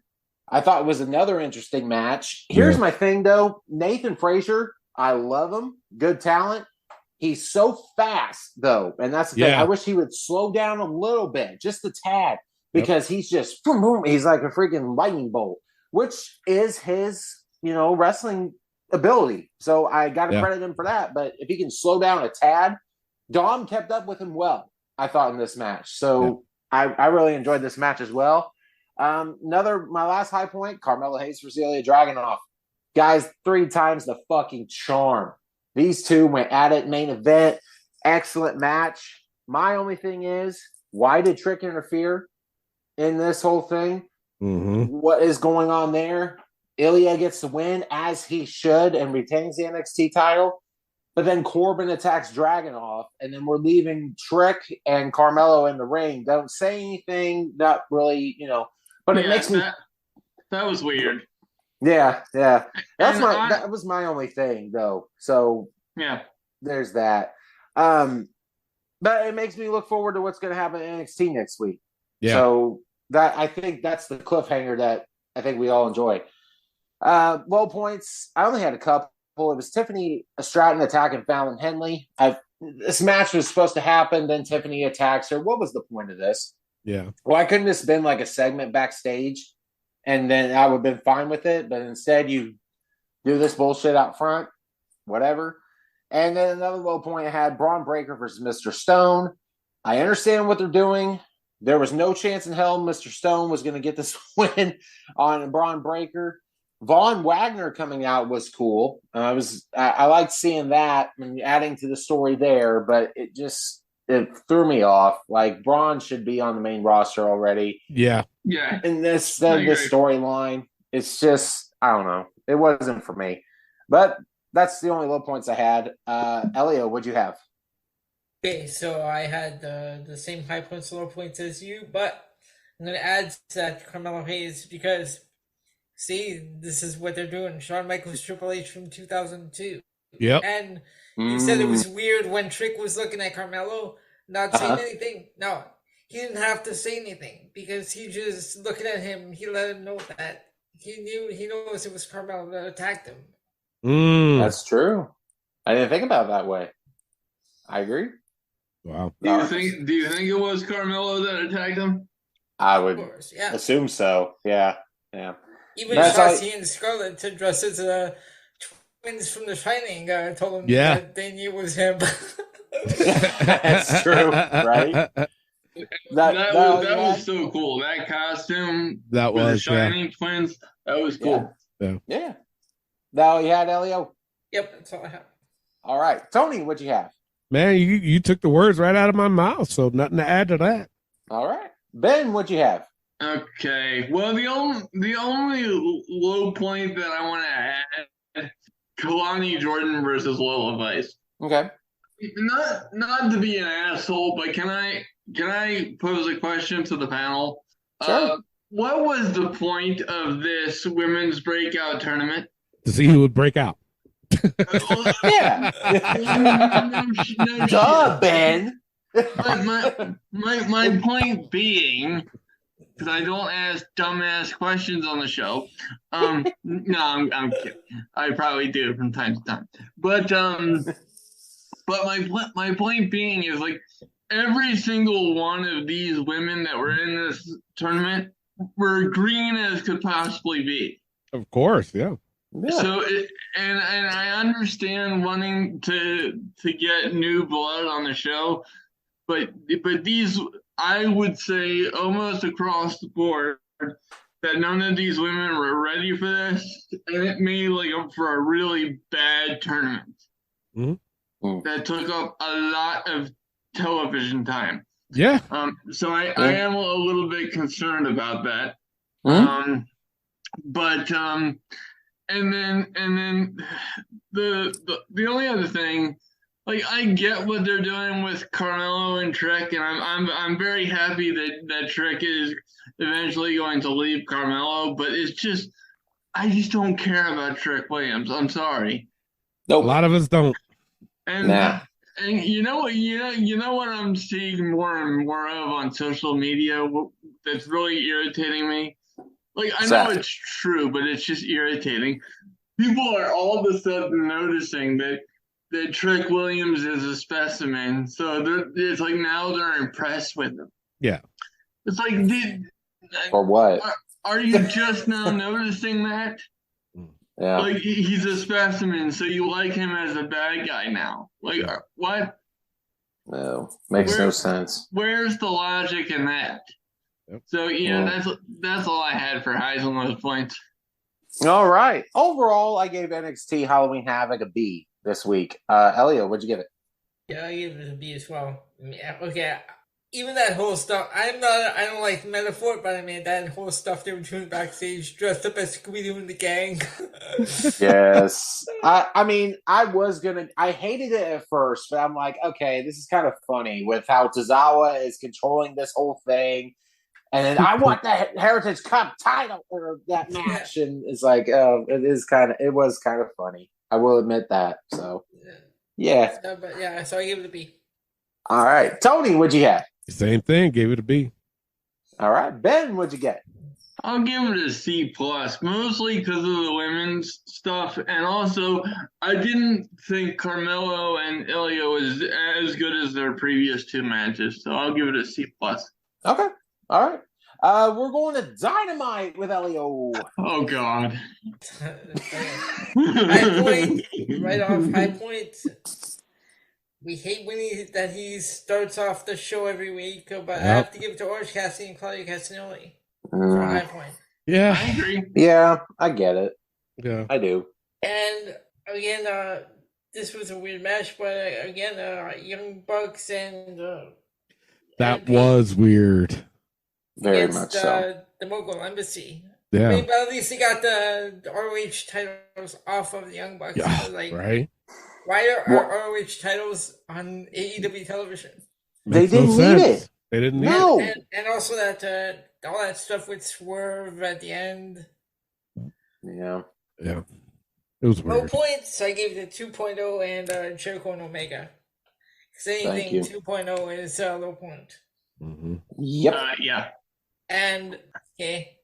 I thought it was another interesting match. Here's my thing, though. Nathan Frazier, I love him. Good talent. He's so fast, though, and that's the thing. I wish he would slow down a little bit, just a tad, because he's just boom, boom. He's like a freaking lightning bolt, which is his, wrestling ability. So I got to credit him for that. But if he can slow down a tad, Dom kept up with him well, I thought, in this match. So I really enjoyed this match as well. My last high point, Carmelo Hayes versus Ilya Dragunov. Guys, 3 times the fucking charm. These two went at it, main event, excellent match. My only thing is, why did Trick interfere in this whole thing? Mm-hmm. What is going on there? Ilya gets the win, as he should, and retains the NXT title. But then Corbin attacks Dragunov, and then we're leaving Trick and Carmelo in the ring. Don't say anything, not really, but it makes me... That was weird. Yeah. That was my only thing, though. So there's that. But it makes me look forward to what's going to happen in NXT next week. Yeah. So I think that's the cliffhanger that I think we all enjoy. Low points. I only had a couple. It was Tiffany Stratton attacking Fallon Henley. This match was supposed to happen. Then Tiffany attacks her. What was the point of this? Yeah. Why couldn't this have been like a segment backstage? And then I would have been fine with it. But instead, you do this bullshit out front. Whatever. And then another low point I had, Braun Breaker versus Mr. Stone. I understand what they're doing. There was no chance in hell Mr. Stone was going to get this win on Braun Breaker. Von Wagner coming out was cool. I liked seeing that and adding to the story there, but it threw me off. Like, Braun should be on the main roster already. Yeah. Yeah. And this storyline, it's just, I don't know. It wasn't for me. But that's the only low points I had. Elio, what'd you have? Okay, so I had the same high points, low points as you, but I'm going to add to that Carmelo Hayes because, see, this is what they're doing. Shawn Michaels, Triple H from 2002. Yep. And you said it was weird when Trick was looking at Carmelo, not saying anything. No, he didn't have to say anything because he just looking at him, he let him know that he knows it was Carmelo that attacked him. That's true. I didn't think about it that way. I agree. Wow. Do you think it was Carmelo that attacked him? I would assume so. Yeah. Even Shotzi and Scarlett to dress as twins from The Shining told him that they knew it was him. That's true, right? That was so cool. That costume with the Shining twins, that was cool. Yeah. Now you had Elio? Yep, that's all I have. All right. Tony, what'd you have? Man, you took the words right out of my mouth, so nothing to add to that. All right. Ben, what'd you have? Okay. Well, the only low point that I want to add, Kalani Jordan versus Lola Vice. Okay. Not to be an asshole, but can I pose a question to the panel? Sure. What was the point of this women's breakout tournament? To see who would break out. Yeah. Duh, Ben. My point being, because I don't ask dumbass questions on the show. No, I'm kidding. I probably do from time to time. But my point being is, like, every single one of these women that were in this tournament were green as could possibly be. Of course, yeah. So, and I understand wanting to get new blood on the show, but these, I would say almost across the board, that none of these women were ready for this, and it made for a really bad tournament that took up a lot of television time. Yeah. So I am a little bit concerned about that. And then the only other thing, I get what they're doing with Carmelo and Trick, and I'm very happy that Trick is eventually going to leave Carmelo, but I just don't care about Trick Williams. I'm sorry. Nope. A lot of us don't. And you know what I'm seeing more and more of on social media that's really irritating me? I know it's true, but it's just irritating. People are all of a sudden noticing that that Trick Williams is a specimen, so it's like now they're impressed with him. Yeah. It's like, For what? Are you just now noticing that? Yeah. Like, he's a specimen, so you like him as a bad guy now. Like, what? No, makes no sense. Where's the logic in that? Yep. So, that's all I had for highs and lows points. All right. Overall, I gave NXT Halloween Havoc a B this week. Elio, what'd you give it? Yeah, I gave it a B as well. I mean, okay, even that whole stuff, I don't like metaphor, but I mean, that whole stuff they were doing backstage, dressed up as Scooby-Doo and the gang. Yes. I mean, I hated it at first, but I'm like, okay, this is kind of funny with how Tozawa is controlling this whole thing. And then I want that Heritage Cup title or that match. And it's like, it was kind of funny. I will admit that. So, yeah. So I gave it a B. All right. Tony, what'd you have? Same thing. Gave it a B. All right. Ben, what'd you get? I'll give it a C+, mostly because of the women's stuff. And also, I didn't think Carmelo and Ilya was as good as their previous two matches. So I'll give it a C+. Okay. All right. We're going to Dynamite with Elio. Oh, God. High point, right off, high point. We hate when he starts off the show every week, but I have to give it to Orange Cassidy and Claudio Castagnoli for a high point. Yeah. I agree. Yeah, I get it. Yeah. I do. And again, this was a weird match, but again, Young Bucks and that was weird. Very much so. The Mogul Embassy. Yeah. I mean, but at least he got the ROH titles off of the Young Bucks. Yeah, so, like, right. Why are ROH titles on AEW television? They didn't need it. They didn't need it. And also that all that stuff with Swerve at the end. Yeah. Yeah. It was weird. Low points, I gave it a 2.0 and Jericho and Omega. Because anything 2.0 is a low point. Mm-hmm. Yep. Yeah. And, okay,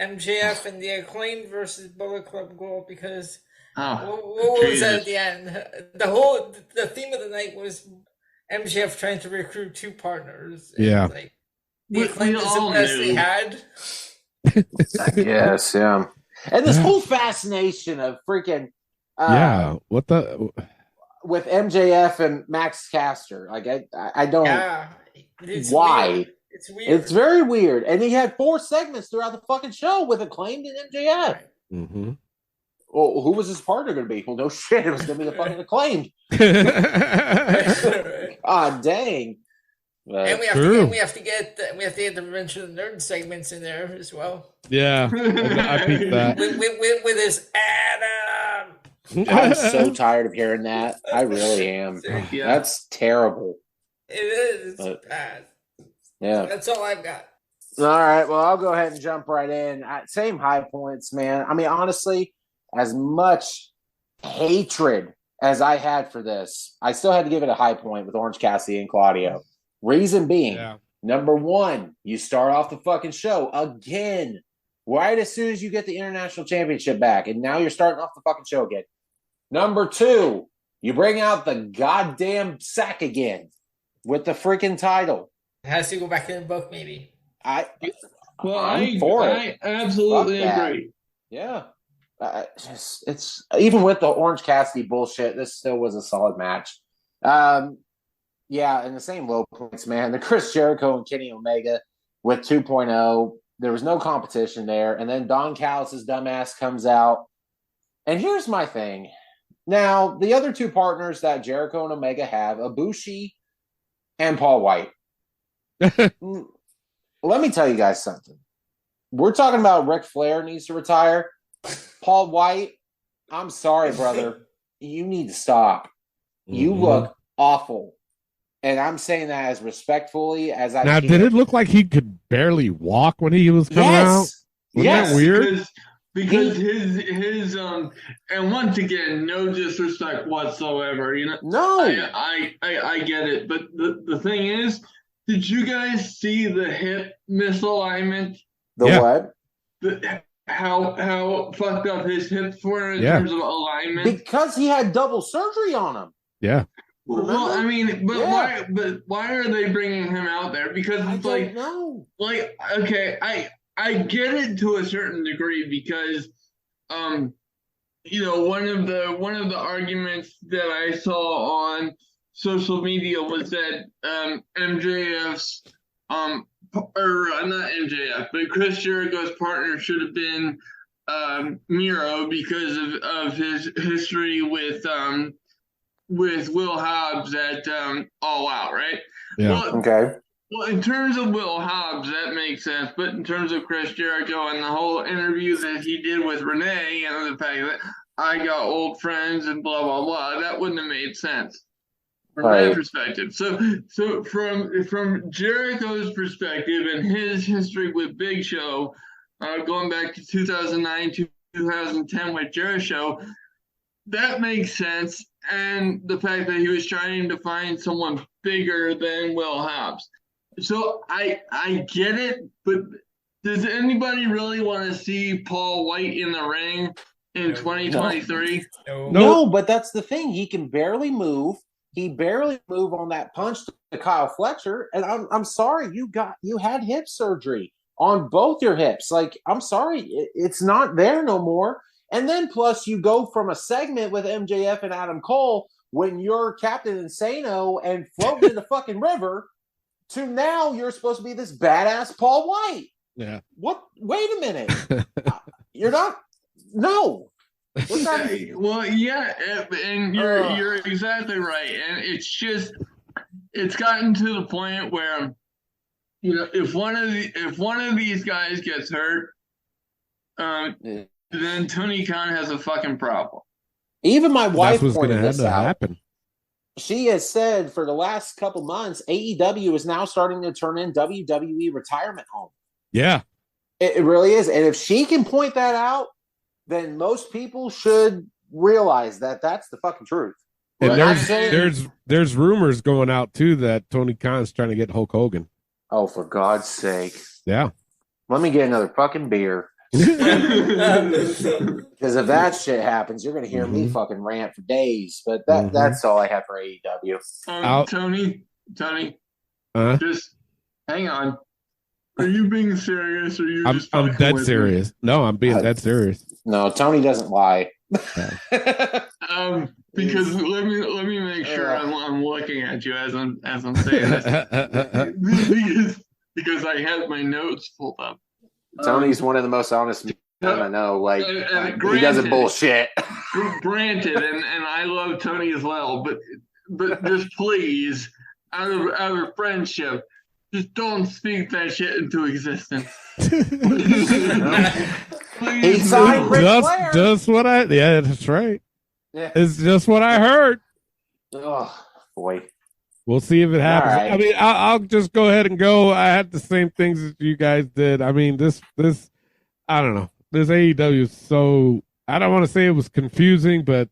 MJF and the Acclaimed versus Bullet Club Gold because... what was that at the end? The theme of the night was MJF trying to recruit two partners. Yeah. Like, the Acclaimed is the best they had. Yes, yeah. And this whole fascination of freaking with MJF and Max Caster. Like I don't why. Weird. It's weird. It's very weird. And he had 4 segments throughout the fucking show with Acclaimed and MJF. Mm-hmm. Well, who was his partner going to be? Well, no shit. It was going to be the fucking Acclaimed. Dang. And we have to get the Revenge of the Nerd segments in there as well. Yeah, I peeped that. With his Adam. I'm so tired of hearing that. I really am. Yeah. That's terrible. It is. It's bad. Yeah. That's all I've got. All right. Well, I'll go ahead and jump right in. Same high points, man. I mean, honestly, as much hatred as I had for this, I still had to give it a high point with Orange Cassidy and Claudio. Reason being, number one, you start off the fucking show again, right as soon as you get the International Championship back, and now you're starting off the fucking show again. Number two, you bring out the goddamn sack again with the freaking title. It has to go back in the book, maybe. I Fuck absolutely that. agree. Yeah. It's even with the Orange Cassidy bullshit, this still was a solid match. Yeah, and the same low points, man. The Chris Jericho and Kenny Omega with 2.0. There was no competition there. And then Don Callis' dumbass comes out. And here's my thing. Now, the other two partners that Jericho and Omega have, Ibushi and Paul White. Let me tell you guys something. We're talking about Ric Flair needs to retire. Paul White, I'm sorry, brother. You need to stop. You look awful. And I'm saying that as respectfully as I can. Now, did it look like he could barely walk when he was coming out? Wasn't that weird? Because his and once again, no disrespect whatsoever. You know, no, I get it, but the thing is, did you guys see the hip misalignment? What? How fucked up his hips were in terms of alignment? Because he had double surgery on him. Yeah. Well, I mean, but why? But why are they bringing him out there? Because it's okay, I get it to a certain degree because, one of the arguments that I saw on social media was that MJF's or not MJF, but Chris Jericho's partner should have been Miro because of his history with Will Hobbs at All Out, right? Yeah. Okay. Well, in terms of Will Hobbs, that makes sense. But in terms of Chris Jericho and the whole interview that he did with Renee and the fact that I got old friends and blah, blah, blah, that wouldn't have made sense from that perspective. So from Jericho's perspective and his history with Big Show, going back to 2009, 2010 with Jericho, that makes sense. And the fact that he was trying to find someone bigger than Will Hobbs. So I get it, but does anybody really want to see Paul White in the ring in 2023? No, but that's the thing. He can barely move. He barely moved on that punch to Kyle Fletcher. And I'm sorry, you had hip surgery on both your hips. Like, I'm sorry, it's not there no more. And then plus you go from a segment with MJF and Adam Cole when you're Captain Insano and floating in the fucking river to now you're supposed to be this badass Paul White. Yeah. What? Wait a minute. You're not. No. Well, yeah, and you're exactly right. And it's gotten to the point where, if one of these guys gets hurt, then Tony Khan has a fucking problem. Even my wife pointed this out. Happen. She has said for the last couple months, AEW is now starting to turn in WWE retirement home. Yeah. It really is. And if she can point that out, then most people should realize that that's the fucking truth. And there's rumors going out, too, that Tony Khan's trying to get Hulk Hogan. Oh, for God's sake. Yeah. Let me get another fucking beer. Because if that shit happens, you're going to hear me fucking rant for days. But that's all I have for AEW. Tony, just hang on. Are you being serious? Or are you just I'm dead serious. Me? No, I'm being dead serious. No, Tony doesn't lie. Because let me make sure I'm looking at you as I'm saying this. because I have my notes pulled up. Tony's one of the most honest men I know. Like, he doesn't bullshit. Granted, and I love Tony as well, but just please, out of friendship, just don't speak that shit into existence. He signed Ric Flair. Just what that's right. Yeah. It's just what I heard. Oh, boy. We'll see if it happens. Right. I mean, I'll just go ahead and go. I had the same things that you guys did. I mean, this, I don't know. This AEW is so, I don't want to say it was confusing, but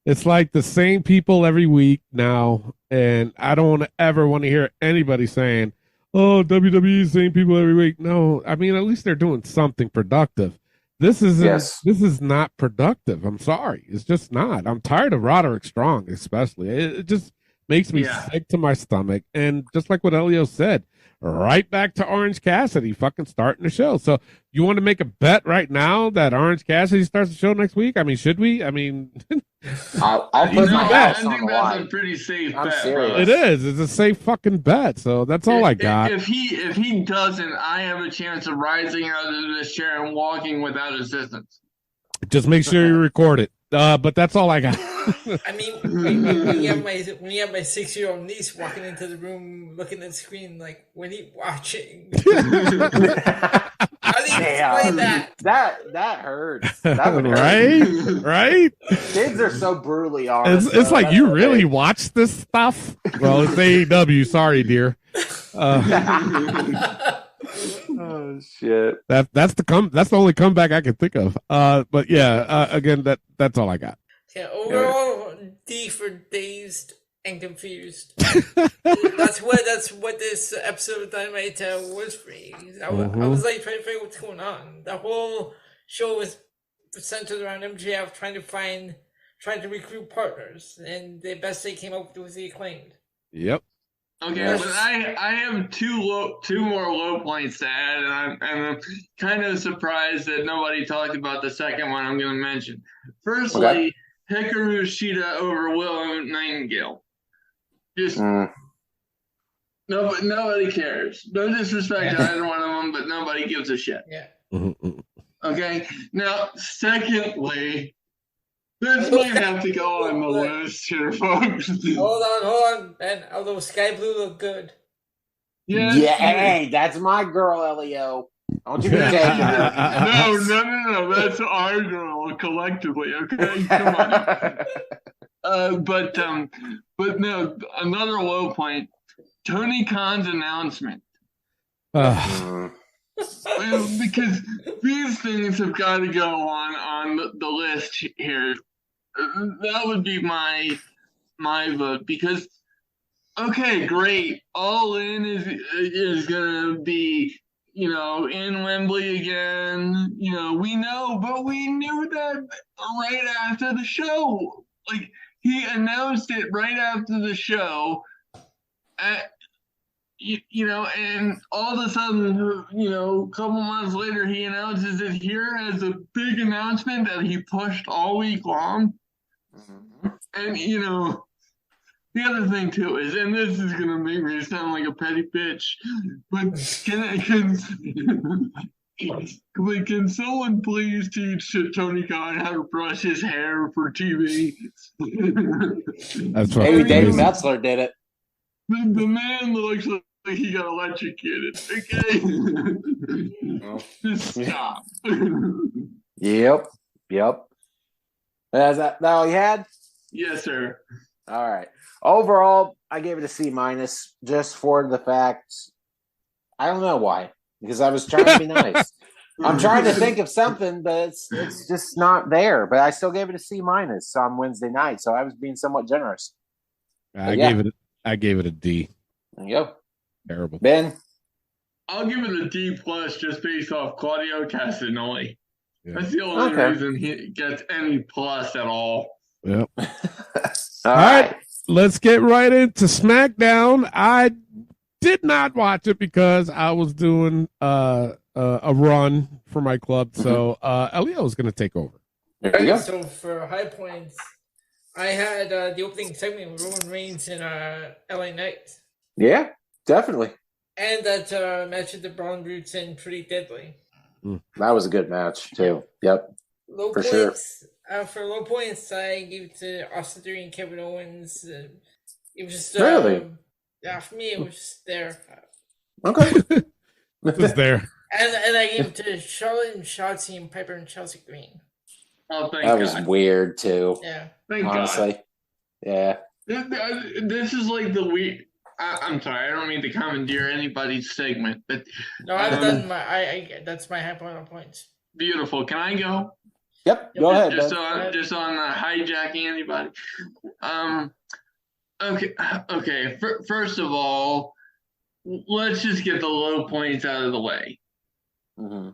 it's like the same people every week now. And I don't ever want to hear anybody saying, oh, WWE, same people every week. No, I mean, at least they're doing something productive. This is not productive. I'm sorry. It's just not. I'm tired of Roderick Strong, especially. It just makes me sick to my stomach. And just like what Elio said, right back to Orange Cassidy fucking starting the show. So you want to make a bet right now that Orange Cassidy starts the show next week? I mean, should we? I mean, I'll put my house on the that's line. a pretty safe I'm bet. serious. Bro. It is. It's a safe fucking bet. So that's all I got. If he doesn't, I have a chance of rising out of this chair and walking without assistance. Just make sure you record it. But that's all I got. I mean, when you have my 6-year-old niece walking into the room looking at the screen like, what are you watching? How do you explain that? That hurts. That would hurt. Right? Kids are so brutally honest. It's like, you really watch this stuff? Well, it's AEW. Sorry, dear. Oh shit! That's the only comeback I can think of. But yeah, again, that's all I got. Yeah, overall, D for dazed and confused. that's what this episode of Dynamite was for me. I was like trying to figure out what's going on. The whole show was centered around MJF trying to find trying to recruit partners, and the best they came up with was the Acclaimed. Yep. Okay, but I have two more low points to add, and I'm kind of surprised that nobody talked about the second one I'm going to mention. Firstly, Hikaru Shida over Willow Nightingale. Just nobody cares. No disrespect to either one of them, but nobody gives a shit. Yeah. Okay. Now, secondly, this might have to go on the list here, folks. Hold on, man. Although Sky Blue looked good. Yes, yeah, hey, that's my girl, Elio. Don't you be taking her. No. That's our girl collectively. Okay, come on. But no. Another low point. Tony Khan's announcement. Because these things have got to go on the list here. That would be my vote, because okay, great. All In is gonna be, in Wembley again. We know, but we knew that right after the show. Like, he announced it right after the show. And all of a sudden, a couple months later, he announces it here as a big announcement that he pushed all week long. And, the other thing, too, is, and this is going to make me sound like a petty bitch, but can someone please teach Tony Khan how to brush his hair for TV? That's what maybe Dave Metzler did it. The man looks like he got electrocuted. Okay? Just stop. Yep. Is that all you had? Yes, sir. All right. Overall, I gave it a C- just for the fact, I don't know why, because I was trying to be nice. I'm trying to think of something, but it's just not there. But I still gave it a C- on Wednesday night, so I was being somewhat generous. I gave it a D. There you go. Terrible. Ben? I'll give it a D+ just based off Claudio Castagnoli. Yeah. That's the only reason he gets any plus at all. Yep. All right. Let's get right into SmackDown. I did not watch it because I was doing a run for my club. So Elio is going to take over. There you go. So for high points, I had the opening segment with Roman Reigns and LA Knight. Yeah, definitely. And that match with the Braun Brutes and Pretty Deadly. That was a good match, too. Yep. Low for points. Sure. For low points, I gave it to Austin Theory and Kevin Owens. It was just really? Yeah, for me, it was just there. Okay. Just there. And I gave it to Charlotte and Shotzi and Piper and Chelsea Green. Oh, thank that God. was weird, too. Yeah. Thank honestly. God. Yeah. This is like the weird. I'm sorry, I don't mean to commandeer anybody's segment, but no, I've done my. That's my high point on points. Beautiful. Can I go? Yep. Go ahead. Just on hijacking anybody. Okay. First of all, let's just get the low points out of the way. Mm-hmm.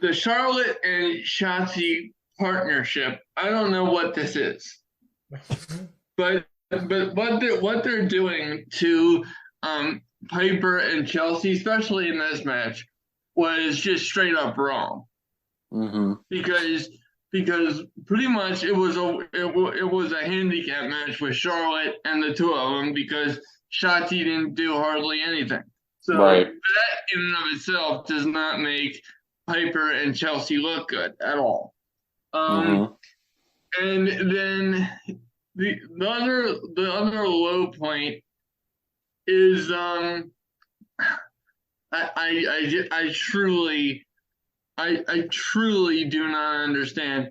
The Charlotte and Shotzi partnership. I don't know what this is, but what they're doing to Piper and Chelsea, especially in this match, was just straight up wrong. Mm-hmm. Because pretty much it was a handicap match with Charlotte and the two of them, because Shotzi didn't do hardly anything. So that in and of itself does not make Piper and Chelsea look good at all. And then the other low point is I truly do not understand,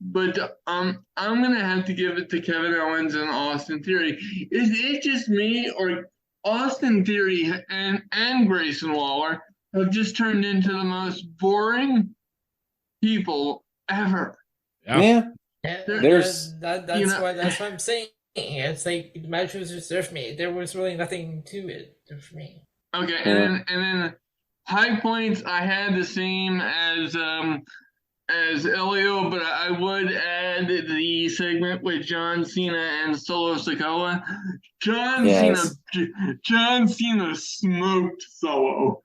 but I'm gonna have to give it to Kevin Owens and Austin Theory. Is it just me, or Austin Theory and Grayson Waller have just turned into the most boring people ever? Yeah. That's what I'm saying. It's like the match was reserved for me. There was really nothing to it for me. Okay, and then high points I had the same as as Elio, but I would add the segment with John Cena and Solo Sikoa. John Cena smoked Solo.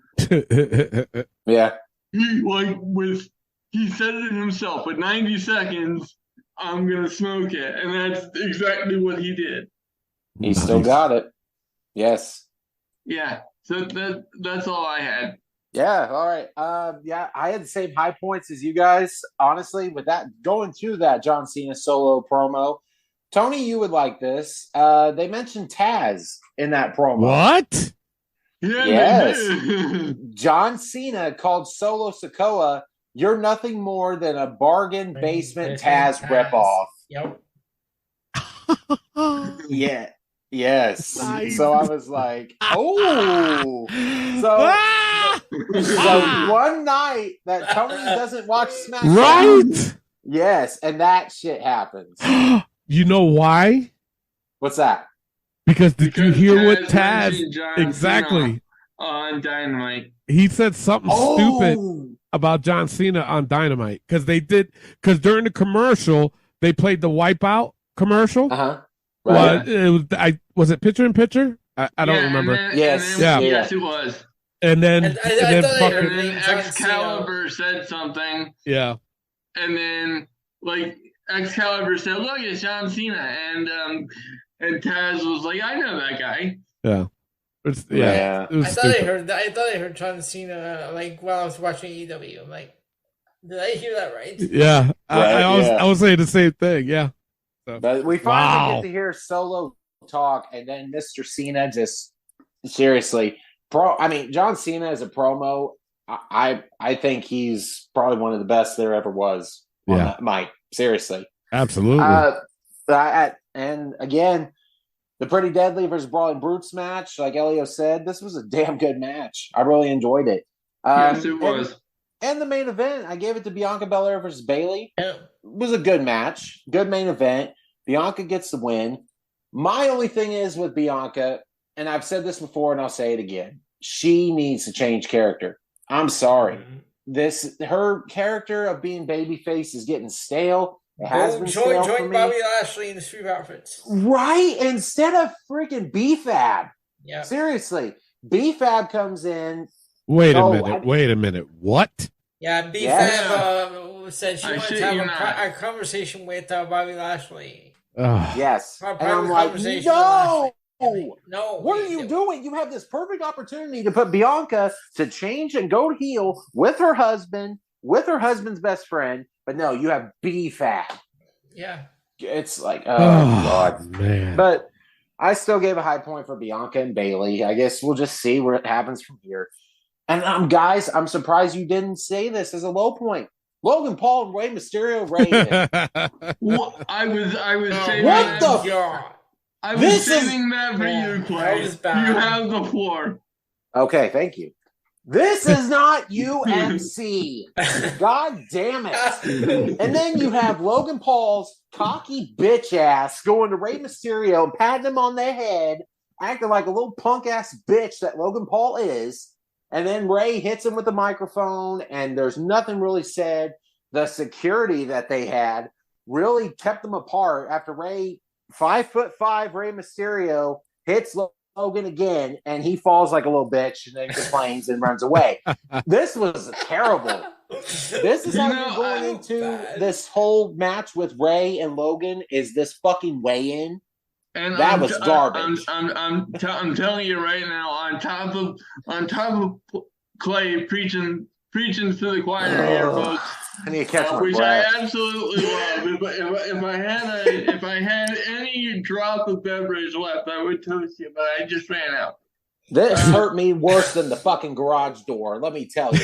Yeah. He said it himself. With 90 seconds, I'm gonna smoke it, and that's exactly what he did. He still got it. Yes. Yeah. So that's all I had. Yeah. All right. I had the same high points as you guys. Honestly, with that going through that John Cena solo promo, Tony, you would like this. They mentioned Taz in that promo. What? Yeah, yes. John Cena called Solo Sikoa, "You're nothing more than a bargain basement Taz ripoff." Yep. Yeah. Yes. Nice. So I was like, oh. So one night that Tony doesn't watch SmackDown. Right? Yes, and that shit happens. You know why? What's that? Because did you hear Taz what Taz mentioned John exactly Cena on Dynamite? He said something stupid about John Cena on Dynamite because during the commercial they played the Wipeout commercial. Right. Was it picture in picture? I don't remember. Yes, it was. And then Excalibur said something. Yeah. And then Excalibur said, "Look, it's John Cena," and Taz was like, "I know that guy." Yeah. I thought I heard John Cena while I was watching EW. I'm like, did I hear that right? Yeah. I was saying the same thing. Yeah. So. But we finally get to hear Solo talk, and then Mr. Cena just seriously John Cena as a promo, I think he's probably one of the best there ever was. Yeah, Mike, seriously, absolutely. And again, the Pretty Deadly versus Brawling Brutes match, like Elio said, this was a damn good match. I really enjoyed it. Yes, it was. And the main event, I gave it to Bianca Belair versus Bayley. Yeah. It was a good match, good main event. Bianca gets the win. My only thing is with Bianca, and I've said this before and I'll say it again, she needs to change character. I'm sorry. Her character of being babyface is getting stale. It has been stale for me. Bobby Lashley in the street outfits. Right? Instead of freaking B-Fab. Yeah. Seriously. B-Fab comes in. Wait a minute. What? Yeah, B-Fab said she wanted to have a conversation with Bobby Lashley. Yes. And I'm like, no. What are you doing? You have this perfect opportunity to put Bianca to change and go heel with her husband, with her husband's best friend. But no, you have B-Fab. Yeah. It's like, oh God. Man. But I still gave a high point for Bianca and Bayley. I guess we'll just see where it happens from here. And guys, I'm surprised you didn't say this as a low point. Logan Paul and Rey Mysterio Raven. I was saying what the fuck? I was saving that for you, Clay. You have the floor. Okay, thank you. This is not UMC. God damn it. And then you have Logan Paul's cocky bitch ass going to Rey Mysterio and patting him on the head, acting like a little punk ass bitch that Logan Paul is. And then Rey hits him with the microphone, and there's nothing really said. The security that they had really kept them apart after Rey, 5'5" Rey Mysterio, hits Logan again, and he falls like a little bitch and then complains and runs away. This was terrible. This is how you're going into this whole match with Rey and Logan, is this fucking weigh-in. And that was garbage. I'm telling you right now, on top of Clay preaching to the choir here, folks. I need to catch my which breath. I absolutely love. If I had any drop of beverage left, I would toast you, but I just ran out. This hurt me worse than the fucking garage door. Let me tell you.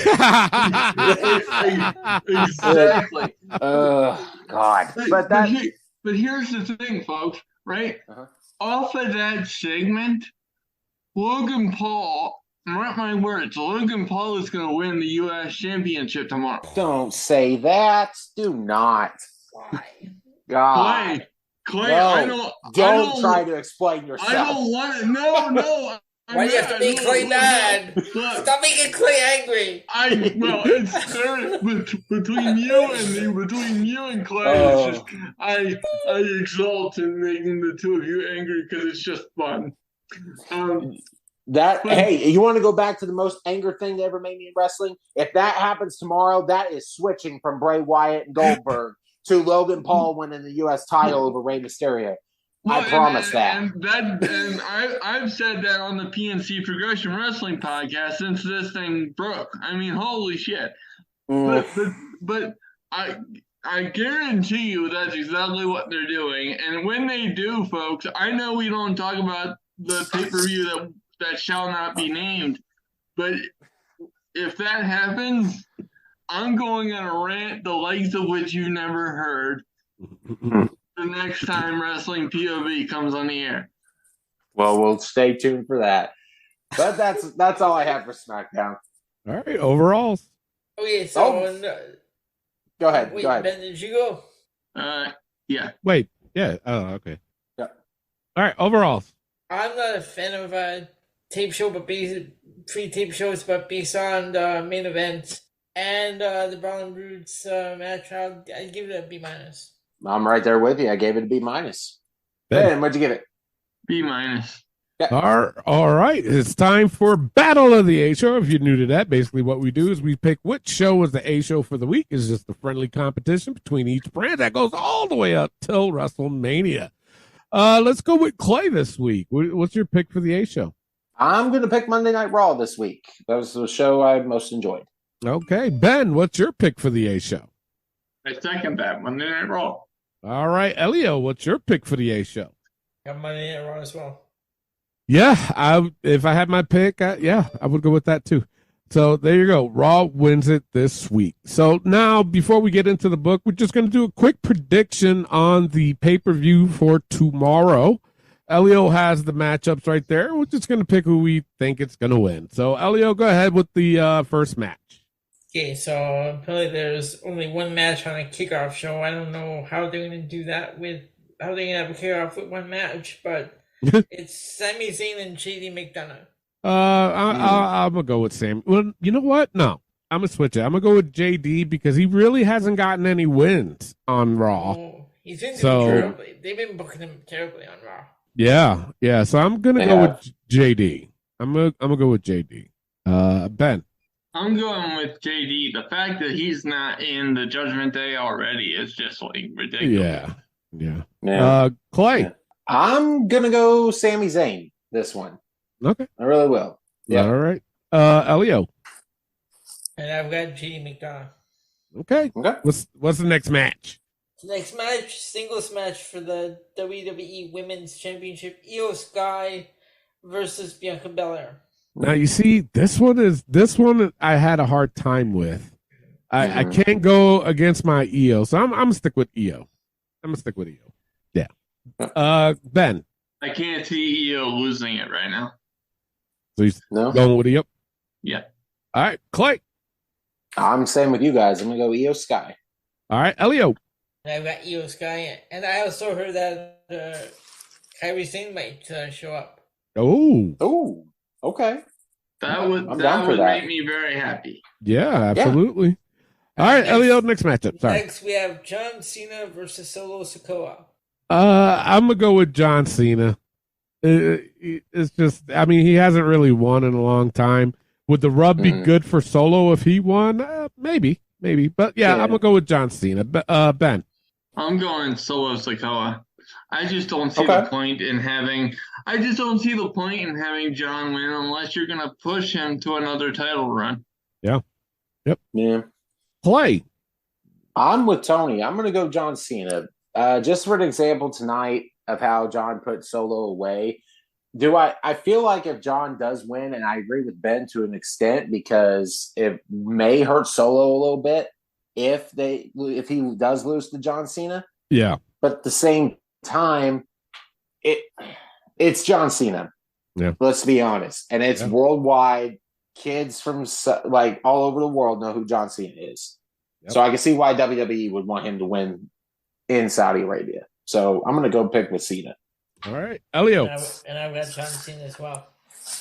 Exactly. God. But here's the thing, folks. Right? Off of that segment, Logan Paul, mark my words, Logan Paul is going to win the U.S. Championship tomorrow. Don't say that. Do not. Why? God. Clay, no, don't try to explain yourself. I don't want to. No. Why do you have to make Clay mad? Stop making Clay angry. It's between you and Clay. It's just I exalt in making the two of you angry because it's just fun. Hey, you want to go back to the most anger thing that ever made me in wrestling? If that happens tomorrow, that is switching from Bray Wyatt and Goldberg to Logan Paul winning the U.S. title over Rey Mysterio. I promise that. And I've said that on the PNC Progression Wrestling podcast since this thing broke. I mean, holy shit. But I guarantee you that's exactly what they're doing. And when they do, folks, I know we don't talk about the pay-per-view that shall not be named, but if that happens, I'm going on a rant the likes of which you've never heard the next time Wrestling POV comes on the air. Well, we'll stay tuned for that. But that's all I have for SmackDown. All right, overalls. Okay, so go ahead. Wait, go ahead. Ben, did you go? Yeah. Wait, yeah. Oh, okay. Yeah. All right, overalls. I'm not a fan of tape show, but pre-tape shows, but based on the main event and the Brawling Brutes match, I'd give it a B-. I'm right there with you. I gave it a B-. Ben, what'd you give it? B-. Yeah. All right. It's time for Battle of the A-Show. If you're new to that, basically what we do is we pick which show was the A-Show for the week. It's just a friendly competition between each brand that goes all the way up till WrestleMania. Let's go with Clay this week. What's your pick for the A-Show? I'm going to pick Monday Night Raw this week. That was the show I most enjoyed. Okay. Ben, what's your pick for the A-Show? I second that. Monday Night Raw. All right. Elio, what's your pick for the A-Show? Got Monday Night Raw as well. Yeah, if I had my pick, I would go with that too. So there you go. Raw wins it this week. So now, before we get into the book, we're just going to do a quick prediction on the pay-per-view for tomorrow. Elio has the matchups right there. We're just going to pick who we think it's going to win. So, Elio, go ahead with the first match. Okay, so apparently there's only one match on a kickoff show. I don't know how they're going to do that how they're going to have a kickoff with one match, but it's Sami Zayn and JD McDonough. I'm going to go with Sam. Well, you know what? No, I'm going to switch it. I'm going to go with JD because he really hasn't gotten any wins on Raw. Oh, he's been doing terribly. They've been booking him terribly on Raw. Yeah. So I'm going to go with JD. I'm going to go with JD. Ben. I'm going with JD. The fact that he's not in the Judgment Day already is just like ridiculous. Yeah. Clay. Yeah. I'm going to go Sami Zayn this one. Okay. I really will. Yeah. All right. Elio. And I've got JD McDonough. Okay. What's the next match? Next match, singles match for the WWE Women's Championship, Io Sky versus Bianca Belair. Now you see, this one I had a hard time with. I can't go against my Io, so I'm gonna stick with Io. Yeah. Ben. I can't see Io losing it right now. So he's going with Io? Yeah. All right, Clay. I'm staying with you guys. I'm gonna go Io Sky. All right, Elio. I've got Io Sky, and I also heard that Kairi Sane might show up. Oh, okay. That would make me very happy. Yeah, absolutely. Yeah. All right, Elio, next matchup. Sorry. Next, we have John Cena versus Solo Sikoa. I'm gonna go with John Cena. It's just, I mean, he hasn't really won in a long time. Would the rub be good for Solo if he won? Maybe. But yeah, I'm gonna go with John Cena. Ben. I'm going Solo Sikoa. I just don't see the point in having. I just don't see the point in having John win unless you're gonna push him to another title run. Yeah. Yep. Yeah. Play. I'm with Tony. I'm gonna go John Cena. Just for an example tonight of how John put Solo away. I feel like if John does win, and I agree with Ben to an extent, because it may hurt Solo a little bit if he does lose to John Cena. Yeah. But at the same time, it's John Cena. Yeah. Let's be honest. And it's worldwide. Kids from like all over the world know who John Cena is. Yep. So I can see why WWE would want him to win in Saudi Arabia. So I'm going to go pick with Cena. All right. Elio. And I've got John Cena as well.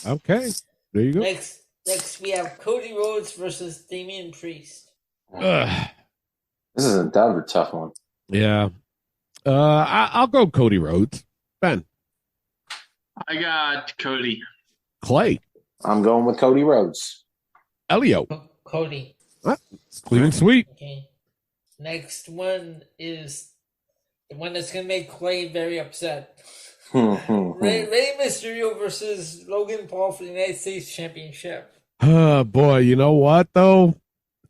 Okay. There you go. Next we have Cody Rhodes versus Damian Priest. Ugh. This is another tough one. Yeah. I'll go Cody Rhodes. Ben. I got Cody. Clay. I'm going with Cody Rhodes. Elio. Cody. Clean and sweet. Okay. Next one is the one that's going to make Clay very upset. Rey Mysterio versus Logan Paul for the United States Championship. Oh, boy. You know what, though?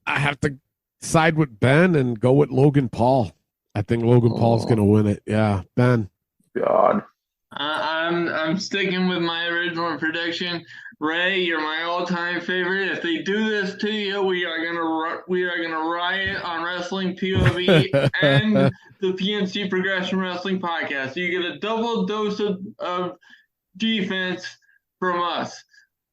I have to side with Ben and go with Logan Paul. I think Logan Paul's going to win it. Yeah, Ben. God. I'm sticking with my original prediction. Ray, you're my all-time favorite. If they do this to you, we are gonna riot on Wrestling POV and the PNC Progression Wrestling Podcast. So you get a double dose of defense from us,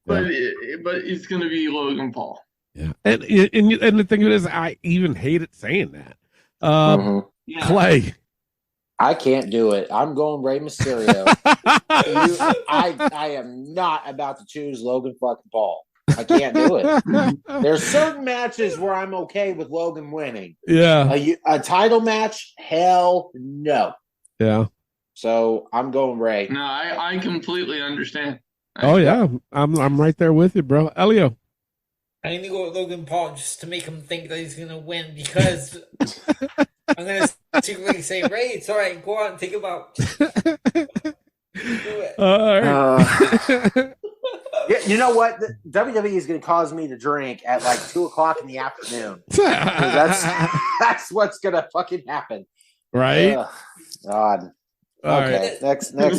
but it's gonna be Logan Paul. Yeah, and the thing is, I even hated saying that. Clay. I can't do it. I'm going Rey Mysterio. I am not about to choose Logan fucking Paul. I can't do it. There's certain matches where I'm okay with Logan winning. Yeah. A title match? Hell no. Yeah. So I'm going Ray. No, I completely understand. Yeah. I'm right there with you, bro. Elio. I'm going to go with Logan Paul just to make him think that he's going to win because I'm going to secretly say, Ray, it's all right. Go out and take him out. Do it. All right. Yeah, you know what? The WWE is going to cause me to drink at like 2:00 in the afternoon. That's what's going to fucking happen. Right? God. All okay. right. Next match.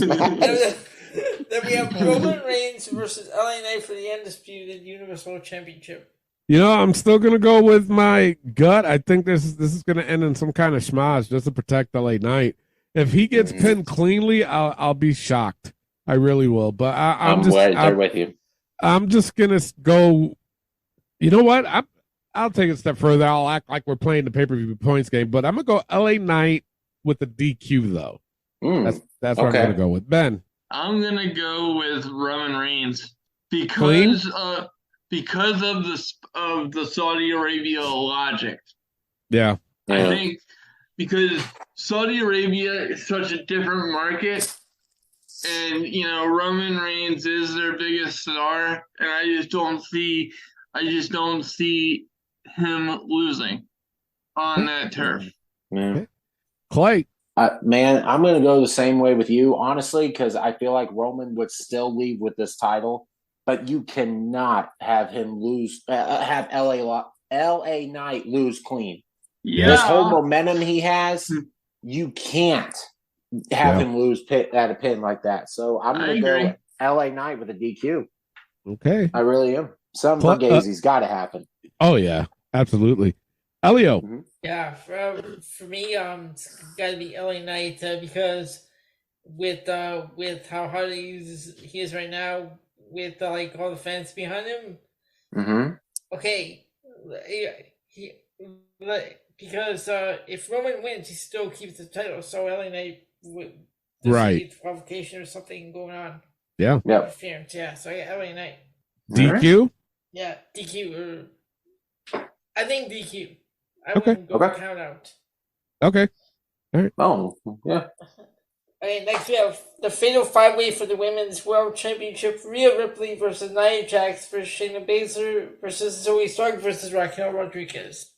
Then we have Roman Reigns versus LA Knight for the Undisputed Universal Championship. You know, I'm still gonna go with my gut. I think this is gonna end in some kind of schmoz just to protect LA Knight. If he gets pinned cleanly, I'll be shocked. I really will. But I'm just right there with you. I'm just gonna go. You know what? I'll take it a step further. I'll act like we're playing the pay-per-view points game, but I'm gonna go LA Knight with the DQ though. That's what I'm gonna go with. Ben. I'm gonna go with Roman Reigns because of the Saudi Arabia logic. Yeah. I think because Saudi Arabia is such a different market, and Roman Reigns is their biggest star, and I just don't see him losing on that turf. Yeah. Clay. Man, I'm going to go the same way with you, honestly, because I feel like Roman would still leave with this title, but you cannot have him lose, have LA Knight lose clean. Yeah. This whole momentum he has, you can't have him lose at a pin like that. So I'm going to go LA Knight with a DQ. Okay. I really am. Some Fugazi's got to happen. Oh, yeah. Absolutely. Elio. Mm-hmm. Yeah, for me, it's got to be LA Knight because with how hard he is right now, with like all the fans behind him. Mm-hmm. Okay, because if Roman wins, he still keeps the title. So LA Knight right provocation or something going on. Yeah. Interference. Yeah. So I got LA Knight. DQ. Right. Yeah, DQ. I think DQ. I wouldn't go count out. Okay. All right. Oh, yeah. Okay, next we have the Fatal 5-Way for the Women's World Championship. Rhea Ripley versus Nia Jax versus Shayna Baszler versus Zoe Stark versus Raquel Rodriguez.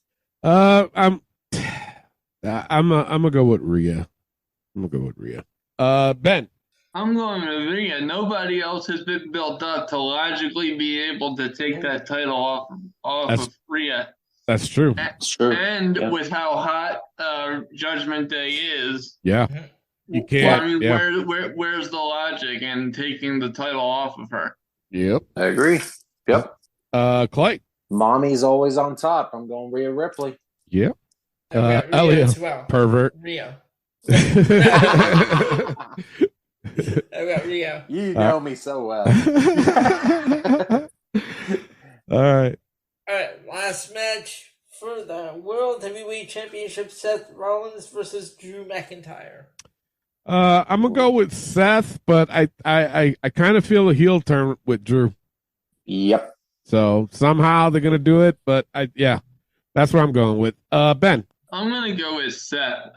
I'm gonna go with Rhea. Ben. I'm going with Rhea. Nobody else has been built up to logically be able to take that title off of Rhea. That's true. That's true. And with how hot Judgment Day is, you can't. I mean, where's the logic in taking the title off of her? Yep, I agree. Yep. Clay. Mommy's always on top. I'm going Rhea Ripley. Yep. Elliot as well. Pervert. Rhea. I got Rhea. You know me so well. All right. All right, last match for the World Heavyweight Championship: Seth Rollins versus Drew McIntyre. I'm gonna go with Seth, but I kind of feel a heel turn with Drew. Yep. So somehow they're gonna do it, but that's where I'm going with. Ben. I'm gonna go with Seth.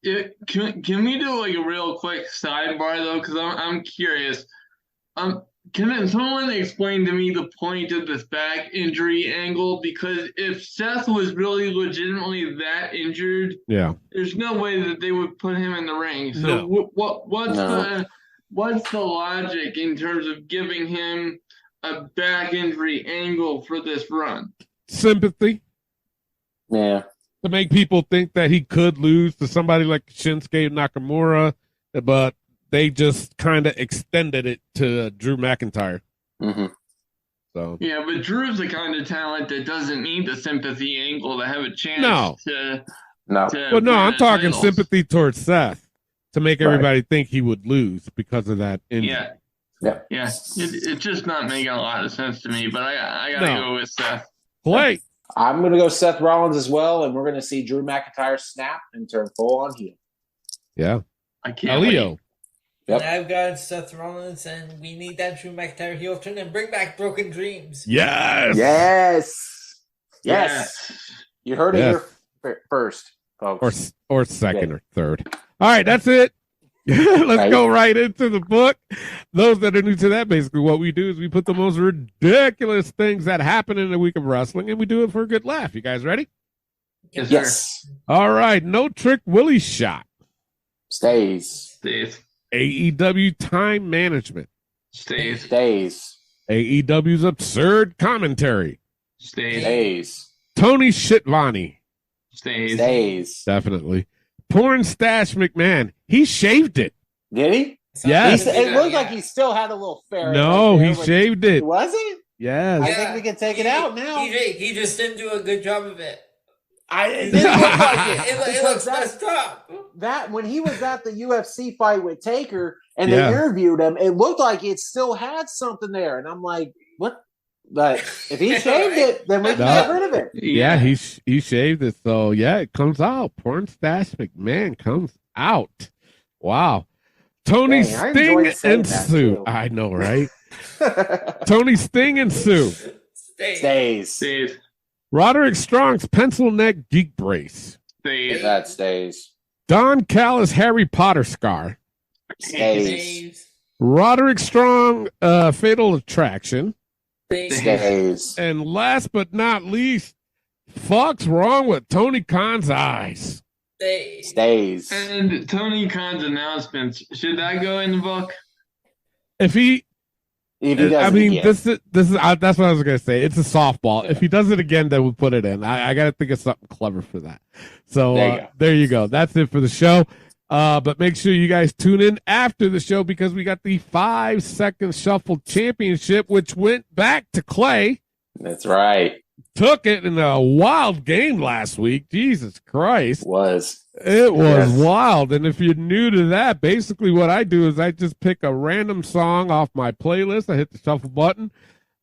Can we do like a real quick sidebar though? Because I'm curious. Can someone explain to me the point of this back injury angle? Because if Seth was really legitimately that injured, there's no way that they would put him in the ring. So what's the logic in terms of giving him a back injury angle for this run? Sympathy. Yeah. To make people think that he could lose to somebody like Shinsuke Nakamura, but they just kind of extended it to Drew McIntyre. Mm-hmm. So but Drew's the kind of talent that doesn't need the sympathy angle to have a chance I'm talking sympathy towards Seth to make everybody think he would lose because of that injury. It's just not making a lot of sense to me, but I gotta go with Seth. Clay. I'm going to go Seth Rollins as well, and we're going to see Drew McIntyre snap and turn full on heel. Yeah. I can't wait. Yep. And I've got Seth Rollins, and we need that Drew McIntyre heel turn and bring back Broken Dreams. Yes. You heard it here first, folks. Or second or third. All right, that's it. Let's go right into the book. Those that are new to that, basically what we do is we put the most ridiculous things that happen in a week of wrestling, and we do it for a good laugh. You guys ready? Yes. All right. No Trick Willie shot. Stays. AEW time management. Stays. AEW's absurd commentary. Stays. Tony Shitvani. Stays. Definitely. Porn stash McMahon. He shaved it. Did he? Yes. It looked like he still had a little ferret. No, he shaved it. Was it? Yes. I think we can take it out now. He just didn't do a good job of it. It didn't look like it. It looks messed up. That when he was at the UFC fight with Taker and they interviewed him, it looked like it still had something there. And I'm like, what? But if he shaved it, then we can get rid of it. Yeah, he shaved it. So, it comes out. Porn stash McMahon comes out. Wow. Tony Sting and Sue. I know, right? Tony Sting and Sue. Stays. Roderick Strong's pencil neck geek brace. That stays. Don Callis Harry Potter scar. Stays. Roderick Strong fatal attraction. Stays. And last but not least, fuck's wrong with Tony Khan's eyes. Stays. And Tony Khan's announcements, should that go in the book? If he does again. this is that's what I was gonna say. It's a softball. If he does it again, then we'll put it in. I gotta think of something clever for that. So there you go. That's it for the show. But make sure you guys tune in after the show because we got the 5-second shuffle championship, which went back to Clay. That's right. Took it in a wild game last week. Jesus Christ. It was wild. And if you're new to that, basically what I do is I just pick a random song off my playlist. I hit the shuffle button.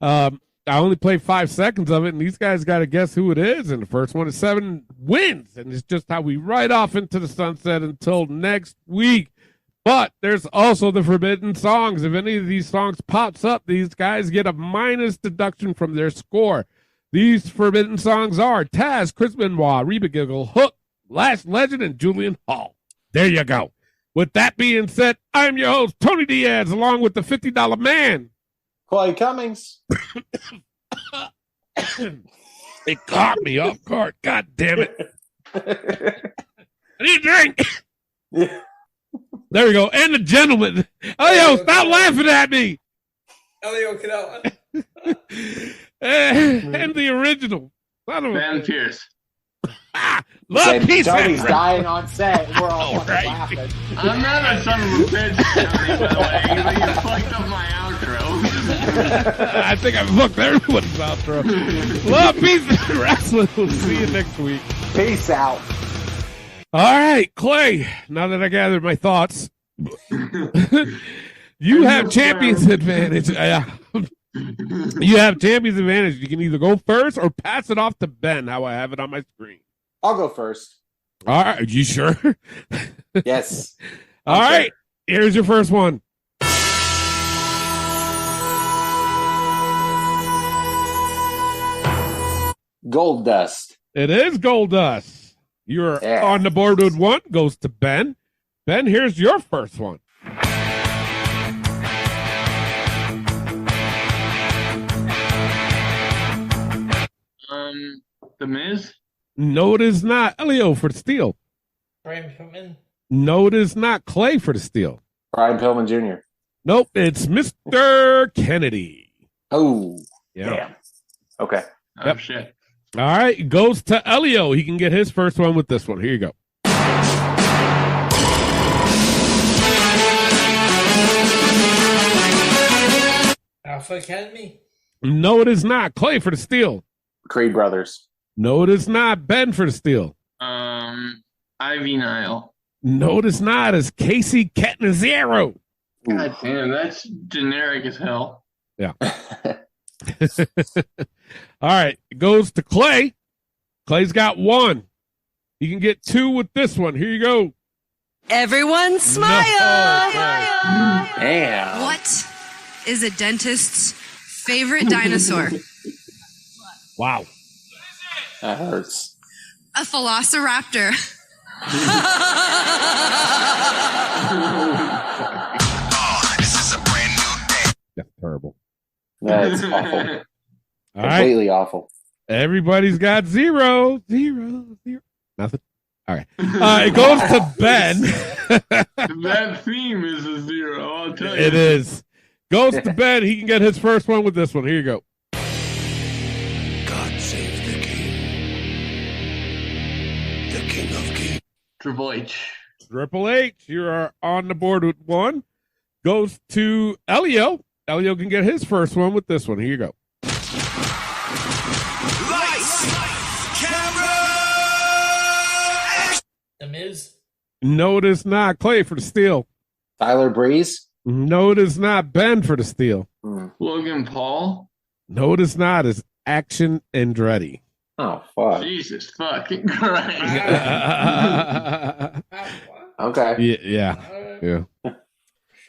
I only play 5 seconds of it, and these guys got to guess who it is. And the first one is 7 wins. And it's just how we ride off into the sunset until next week. But there's also the forbidden songs. If any of these songs pops up, these guys get a minus deduction from their score. These forbidden songs are Taz, Chris Benoit, Reba Giggle, Hook, Lash Legend, and Julian Hall. There you go. With that being said, I'm your host, Tony Diaz, along with the $50 man, Clay Cummings. It caught me off guard. God damn it. I need a drink. There we go. And the gentleman. Elio, stop laughing at me. Elio Canella. And the original. Van Pierce. Love, peace, Tony's dying on set. We're all laughing. I'm not a son of a bitch, Tony, by the way. But you fucked up my outro. I think I fucked everyone's outro. Love, peace, and wrestling. We'll see you next week. Peace out. All right, Clay. Now that I gathered my thoughts, you have champion's advantage. You have champion's advantage. You can either go first or pass it off to Ben, how I have it on my screen. I'll go first. All right. You sure? Yes. All right. Here's your first one. Gold Dust. It is Gold Dust. You're on the board with one. Goes to Ben. Ben, here's your first one. The Miz? No, it is not. Elio for the steal. Brian Pillman? No, it is not. Clay for the steal. Brian Pillman Jr. Nope, it's Mr. Kennedy. Oh, yeah. Damn. Okay. Oh, shit. All right, goes to Elio. He can get his first one with this one. Here you go. Alpha Academy? No, it is not. Clay for the steal. Creed Brothers. No, it is not. Ben for the steal. Ivy Nile. No, it is not. It's Casey Catanzaro. God damn, that's generic as hell. Yeah. All right, it goes to Clay. Clay's got one. He can get two with this one. Here you go. Everyone smile. Damn. What is a dentist's favorite dinosaur? Wow. That hurts. A velociraptor. This is a brand new day. That's terrible. That's awful. All Completely right. awful. Everybody's got zero. Nothing. All right. It goes to Ben. That theme is a zero, I'll tell you. It is. Goes to Ben. He can get his first one with this one. Here you go. God save the king. The king of kings. Triple H. Triple H, you are on the board with one. Goes to Elio. Elio can get his first one with this one. Here you go. Lights, camera. The Miz? No, it is not. Clay for the steal. Tyler Breeze. No, it is not. Ben for the steal. Logan Paul. No, it is not. It's Action Andretti. Oh, fuck. Jesus fucking Christ. Okay. Yeah. All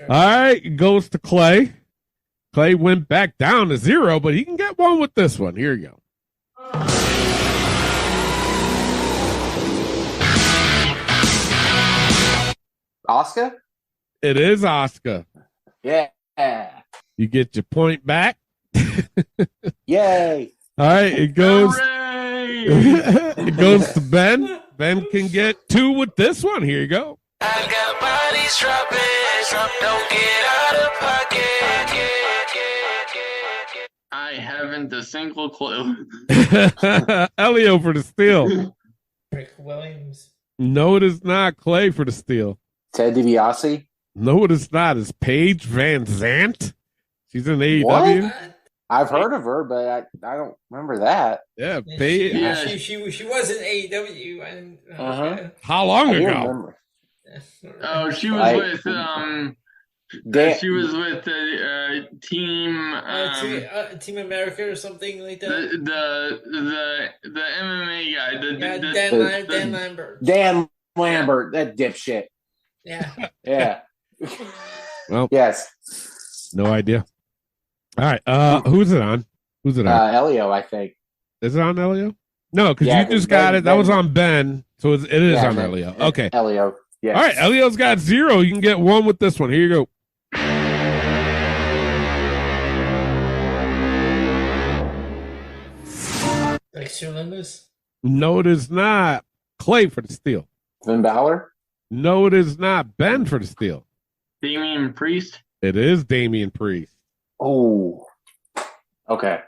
right, goes to Clay. Clay went back down to zero, but he can get one with this one. Here you go. Oscar? It is Oscar. Yeah. You get your point back. Yay. All right, it goes. It goes to Ben. Ben can get two with this one. Here you go. I got bodies dropping, don't get out of pocket. I haven't a single clue. Elio for the steal. Rick Williams? No, it is not. Clay for the steal. Ted DiBiase? No, it is not. It's Paige Van Zant. She's in AEW. What? I've heard of her, but I don't remember that. Yeah, Paige. She was in AEW. And, How long I ago? remember. Oh, she was with Dan- she was with Team Team America or something like that. The MMA guy. Dan Lambert. Dan Lambert, that dipshit. Yeah. Yeah. Well, yes. No idea. All right. Who's it on? Who's it on? Elio, I think. Is it on Elio? No, because Yeah, you just 'cause got Ben- it. That was Ben- on Ben, so it is Yeah, on Ben- Elio. Okay. Elio. Yes. All right. Elio's got zero. You can get one with this one. Here you go. Dexter Loomis? No, it is not. Clay for the steal. Finn Balor? No, it is not. Ben for the steal. Damian Priest. It is Damian Priest. Oh. Okay.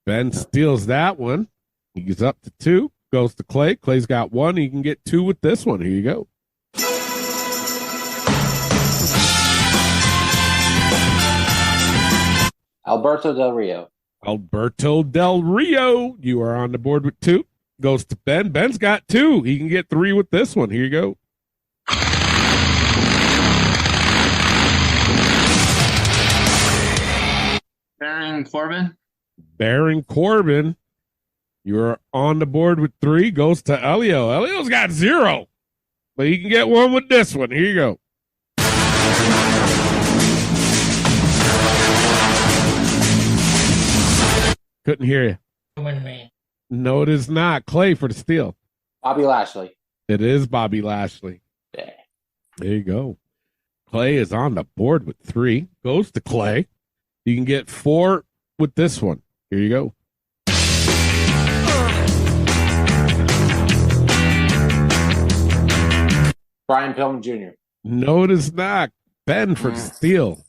Ben steals that one. He's up to two. Goes to Clay. Clay's got one. He can get two with this one. Here you go. Alberto Del Rio. Alberto Del Rio. You are on the board with two. Goes to Ben. Ben's got two. He can get three with this one. Here you go. Baron Corbin. Baron Corbin. You're on the board with three. Goes to Elio. Elio's got zero. But he can get one with this one. Here you go. Couldn't hear you. Roman Reigns. No, it is not. Clay for the steal. Bobby Lashley. It is Bobby Lashley. Yeah. There you go. Clay is on the board with 3. Goes to Clay. You can get 4 with this one. Here you go. Brian Pillman Jr. No, it is not. Ben for the steal.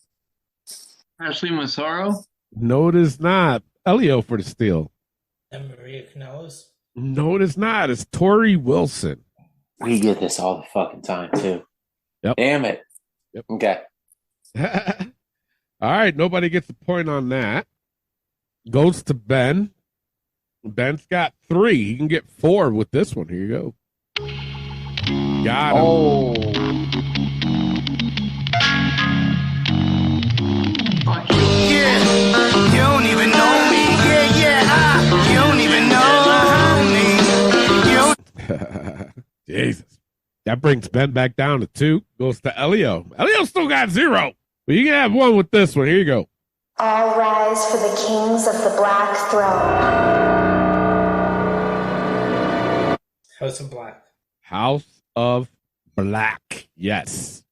Ashley Massaro. No, it is not. Elio for the steal. And Maria Kanellis. No, it is not. It's Tori Wilson. We get this all the fucking time, too. Yep. Damn it. Yep. Okay. All right. Nobody gets a point on that. Goes to Ben. Ben's got 3. He can get 4 with this one. Here you go. Got him. Oh. Yeah, you don't even know me. Yeah, you don't even know me. Jesus. That brings Ben back down to 2. Goes to Elio. Elio still got 0. But you can have 1 with this one. Here you go. All rise for the kings of the Black Throne. House of Black. House of Black. Yes.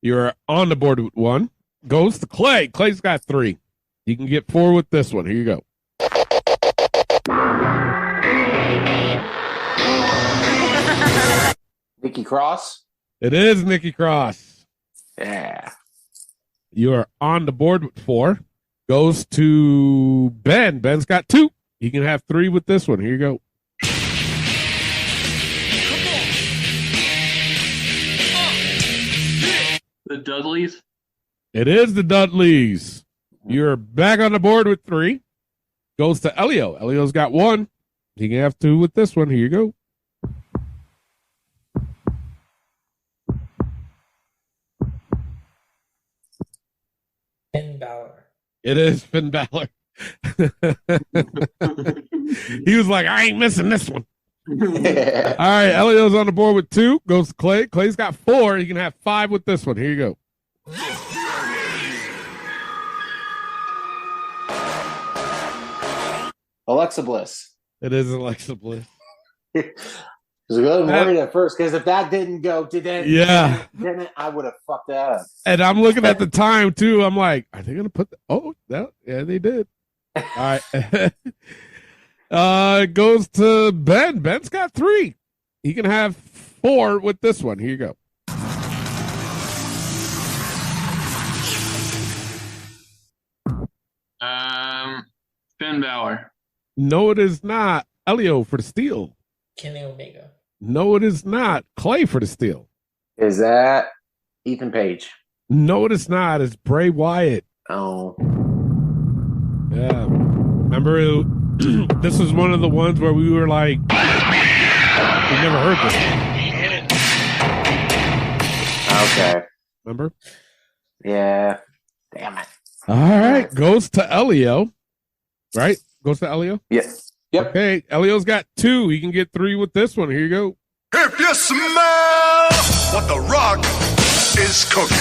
You're on the board with 1. Goes to Clay. Clay's got 3. You can get 4 with this one. Here you go. Nikki Cross. It is Nikki Cross. Yeah. You are on the board with 4. Goes to Ben. Ben's got 2. You can have 3 with this one. Here you go. The Dudleys. It is the Dudleys. You're back on the board with 3. Goes to Elio. Elio's got 1. You can have 2 with this one. Here you go. Finn Balor. It is Finn Balor. He was like, I ain't missing this one. All right, Elio's on the board with 2. Goes to Clay. Clay's got 4. You can have 5 with this one. Here you go. Alexa Bliss. It is Alexa Bliss. I was a little worried at first because if that didn't go, then I would have fucked that up. And I'm looking at the time too. I'm like, are they gonna put? Yeah, they did. All right. It goes to Ben. Ben's got 3. He can have 4 with this one. Here you go. Finn Balor. No, it is not. Elio for the steal. Kenny Omega. No, it is not. Clay for the steal. Is that Ethan Page? No, it is not. It's Bray Wyatt. Oh. Yeah. Remember, this was one of the ones where we were like, we never heard this. Okay. Remember? Yeah. Damn it. All right. Goes to Elio. Right? Goes to Elio? Yes. Yep. Okay. Elio's got 2. He can get 3 with this one. Here you go. If you smell what the Rock is cooking.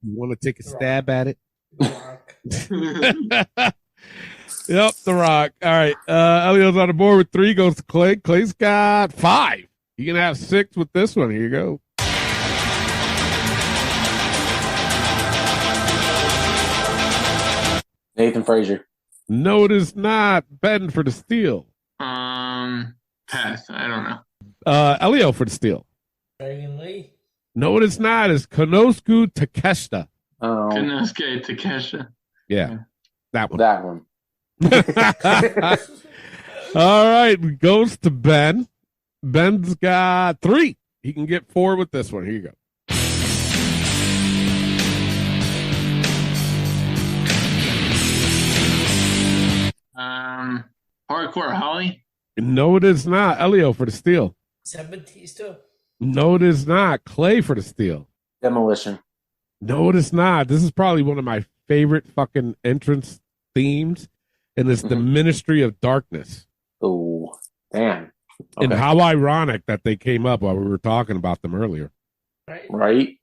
You want to take a stab at it? Yep, The Rock. All right. Elio's on the board with 3. Goes to Clay. Clay's got 5. You can have 6 with this one. Here you go. Nathan Frazier. No, it is not. Ben for the steal. Pass. I don't know. Elio for the steal. Dragon Lee. No, it is not. It's Konosuke Takeshita. Oh. Konosuke Takeshita. Yeah. That one. That one. All right. Goes to Ben. Ben's got 3. He can get 4 with this one. Here you go. Hardcore Holly. No, it is not. Elio for the steal. Batista. No, it is not. Clay for the steal. Demolition. No, it is not. This is probably one of my favorite fucking entrance themes, and it's the Ministry of Darkness. Oh, damn. Okay. And how ironic that they came up while we were talking about them earlier. Right?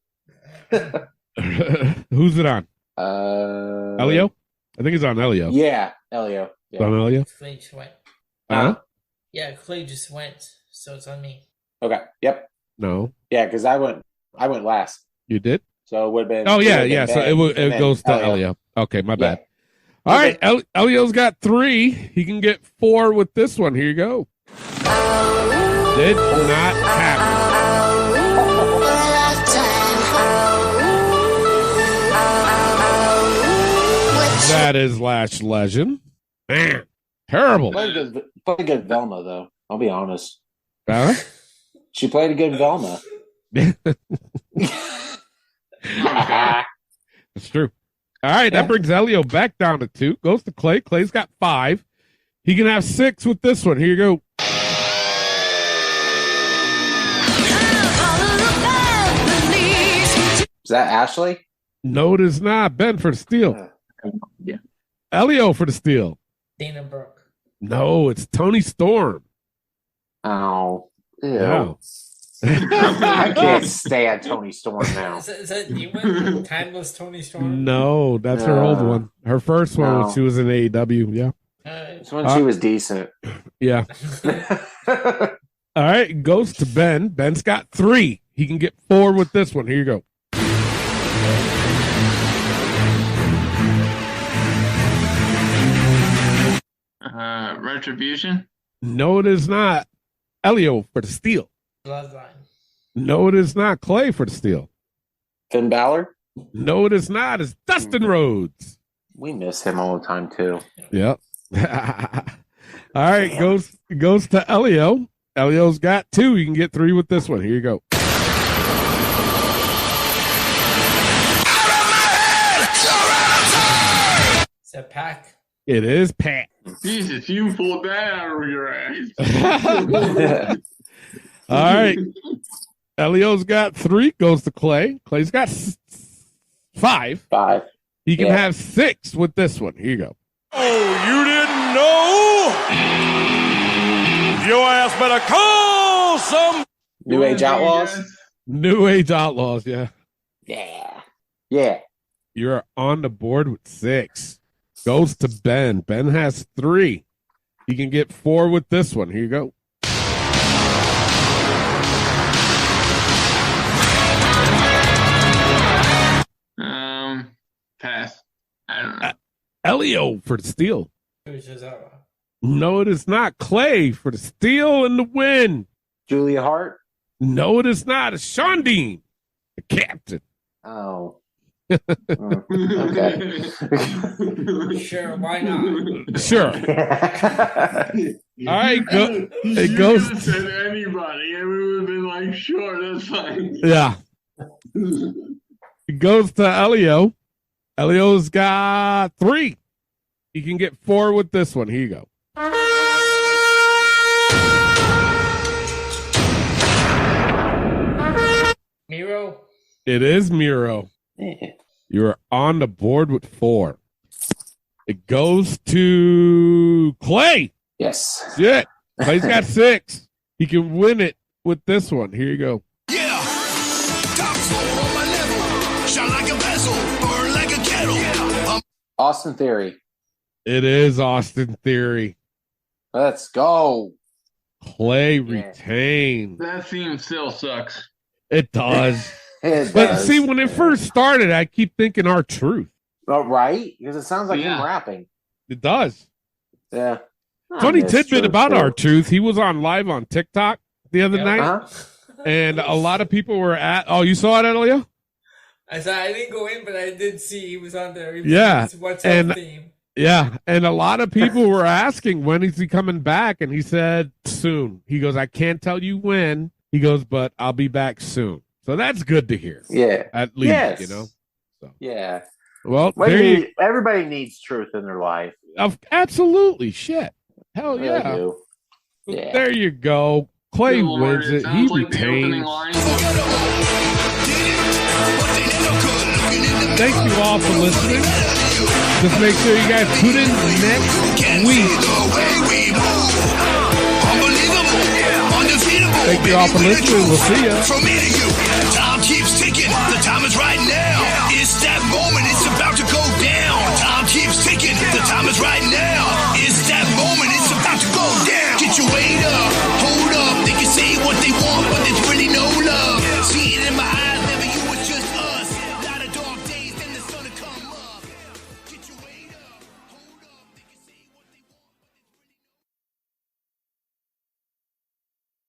Who's it on? Elio? I think it's on Elio. Yeah, Elio. Yeah. It's on Elio? Clay just went. Huh? Yeah, Clay just went, so it's on me. Okay. Yep. No. Yeah, because I went last. You did? So it would have been. Oh, yeah. So it goes to Elio. Okay, my bad. All right, Elio's got 3. He can get 4 with this one. Here you go. Did not happen. That is Lash Legend. Man, terrible. Played a good Velma, though. I'll be honest. Huh? She played a good Velma. That's true. All right, that brings Elio back down to 2. Goes to Clay. Clay's got 5. He can have 6 with this one. Here you go. Is that Ashley? No, it is not. Ben for the steal. Yeah. Elio for the steal. Dana Brooke. No, it's Tony Storm. Oh. Ew. Yeah. I can't stand Tony Storm now. Is that new one? Timeless Tony Storm? No, that's her old one. Her first one when she was in AEW. Yeah. It's when she was decent. Yeah. All right, goes to Ben. Ben's got 3. He can get 4 with this one. Here you go. Retribution? No, it is not. Elio for the steal. Bloodline. No, it is not. Clay for the steal. Finn Balor? No, it is not. It's Dustin Rhodes. We miss him all the time, too. Yep. All right, goes to Elio. Elio's got 2. You can get 3 with this one. Here you go. Is that Pac? It is Pat. Jesus, you pulled that out of your ass. All right. Elio's got 3. Goes to Clay. Clay's got 5. 5. He can have 6 with this one. Here you go. Oh, you didn't know? Your ass better call some New Age Outlaws? New Age Outlaws, yeah. Yeah. Yeah. You're on the board with 6. Goes to Ben. Ben has 3. He can get 4 with this one. Here you go. Pass. I don't know. Elio for the steal. No, it is not. Clay for the steal and the win. Julia Hart? No, it is not. It's Sean Dean, the captain. Oh. Okay. Sure, why not? Sure. All right, it goes. Could have said anybody, and we would have been like, sure, that's fine. Yeah. It goes to Elio. Elio's got 3. He can get 4 with this one. Here you go. Miro? It is Miro. You're on the board with 4. It goes to Clay. Yes. Shit. Clay's got 6. He can win it with this one. Here you go. Yeah. Top floor on my level. Shine like a vessel. Burn like a kettle. Austin Theory. It is Austin Theory. Let's go. Clay retained. That theme still sucks. It does. It But does. see, when it first started, I keep thinking R-Truth. Oh, right? Because it sounds like him rapping. It does. Yeah. Funny tidbit about R-Truth. He was on live on TikTok the other night. And a lot of people were at... Oh, you saw it, Elio? I didn't go in, but I did see he was on there. Yeah. What's And- up theme? Yeah, and a lot of people were asking when is he coming back, and he said soon. He goes, I can't tell you when. He goes, but I'll be back soon. So that's good to hear. Yeah. At least, Yes. you know. So. Yeah. Well, there you, everybody needs truth in their life. absolutely, shit. Hell They yeah. do. So Yeah. there you go. Clay Good Lord, wins it. He sounds like the opening retains. line. Thank you all for listening. Just make sure you guys tune in next week. Thank you all for listening. We'll see ya.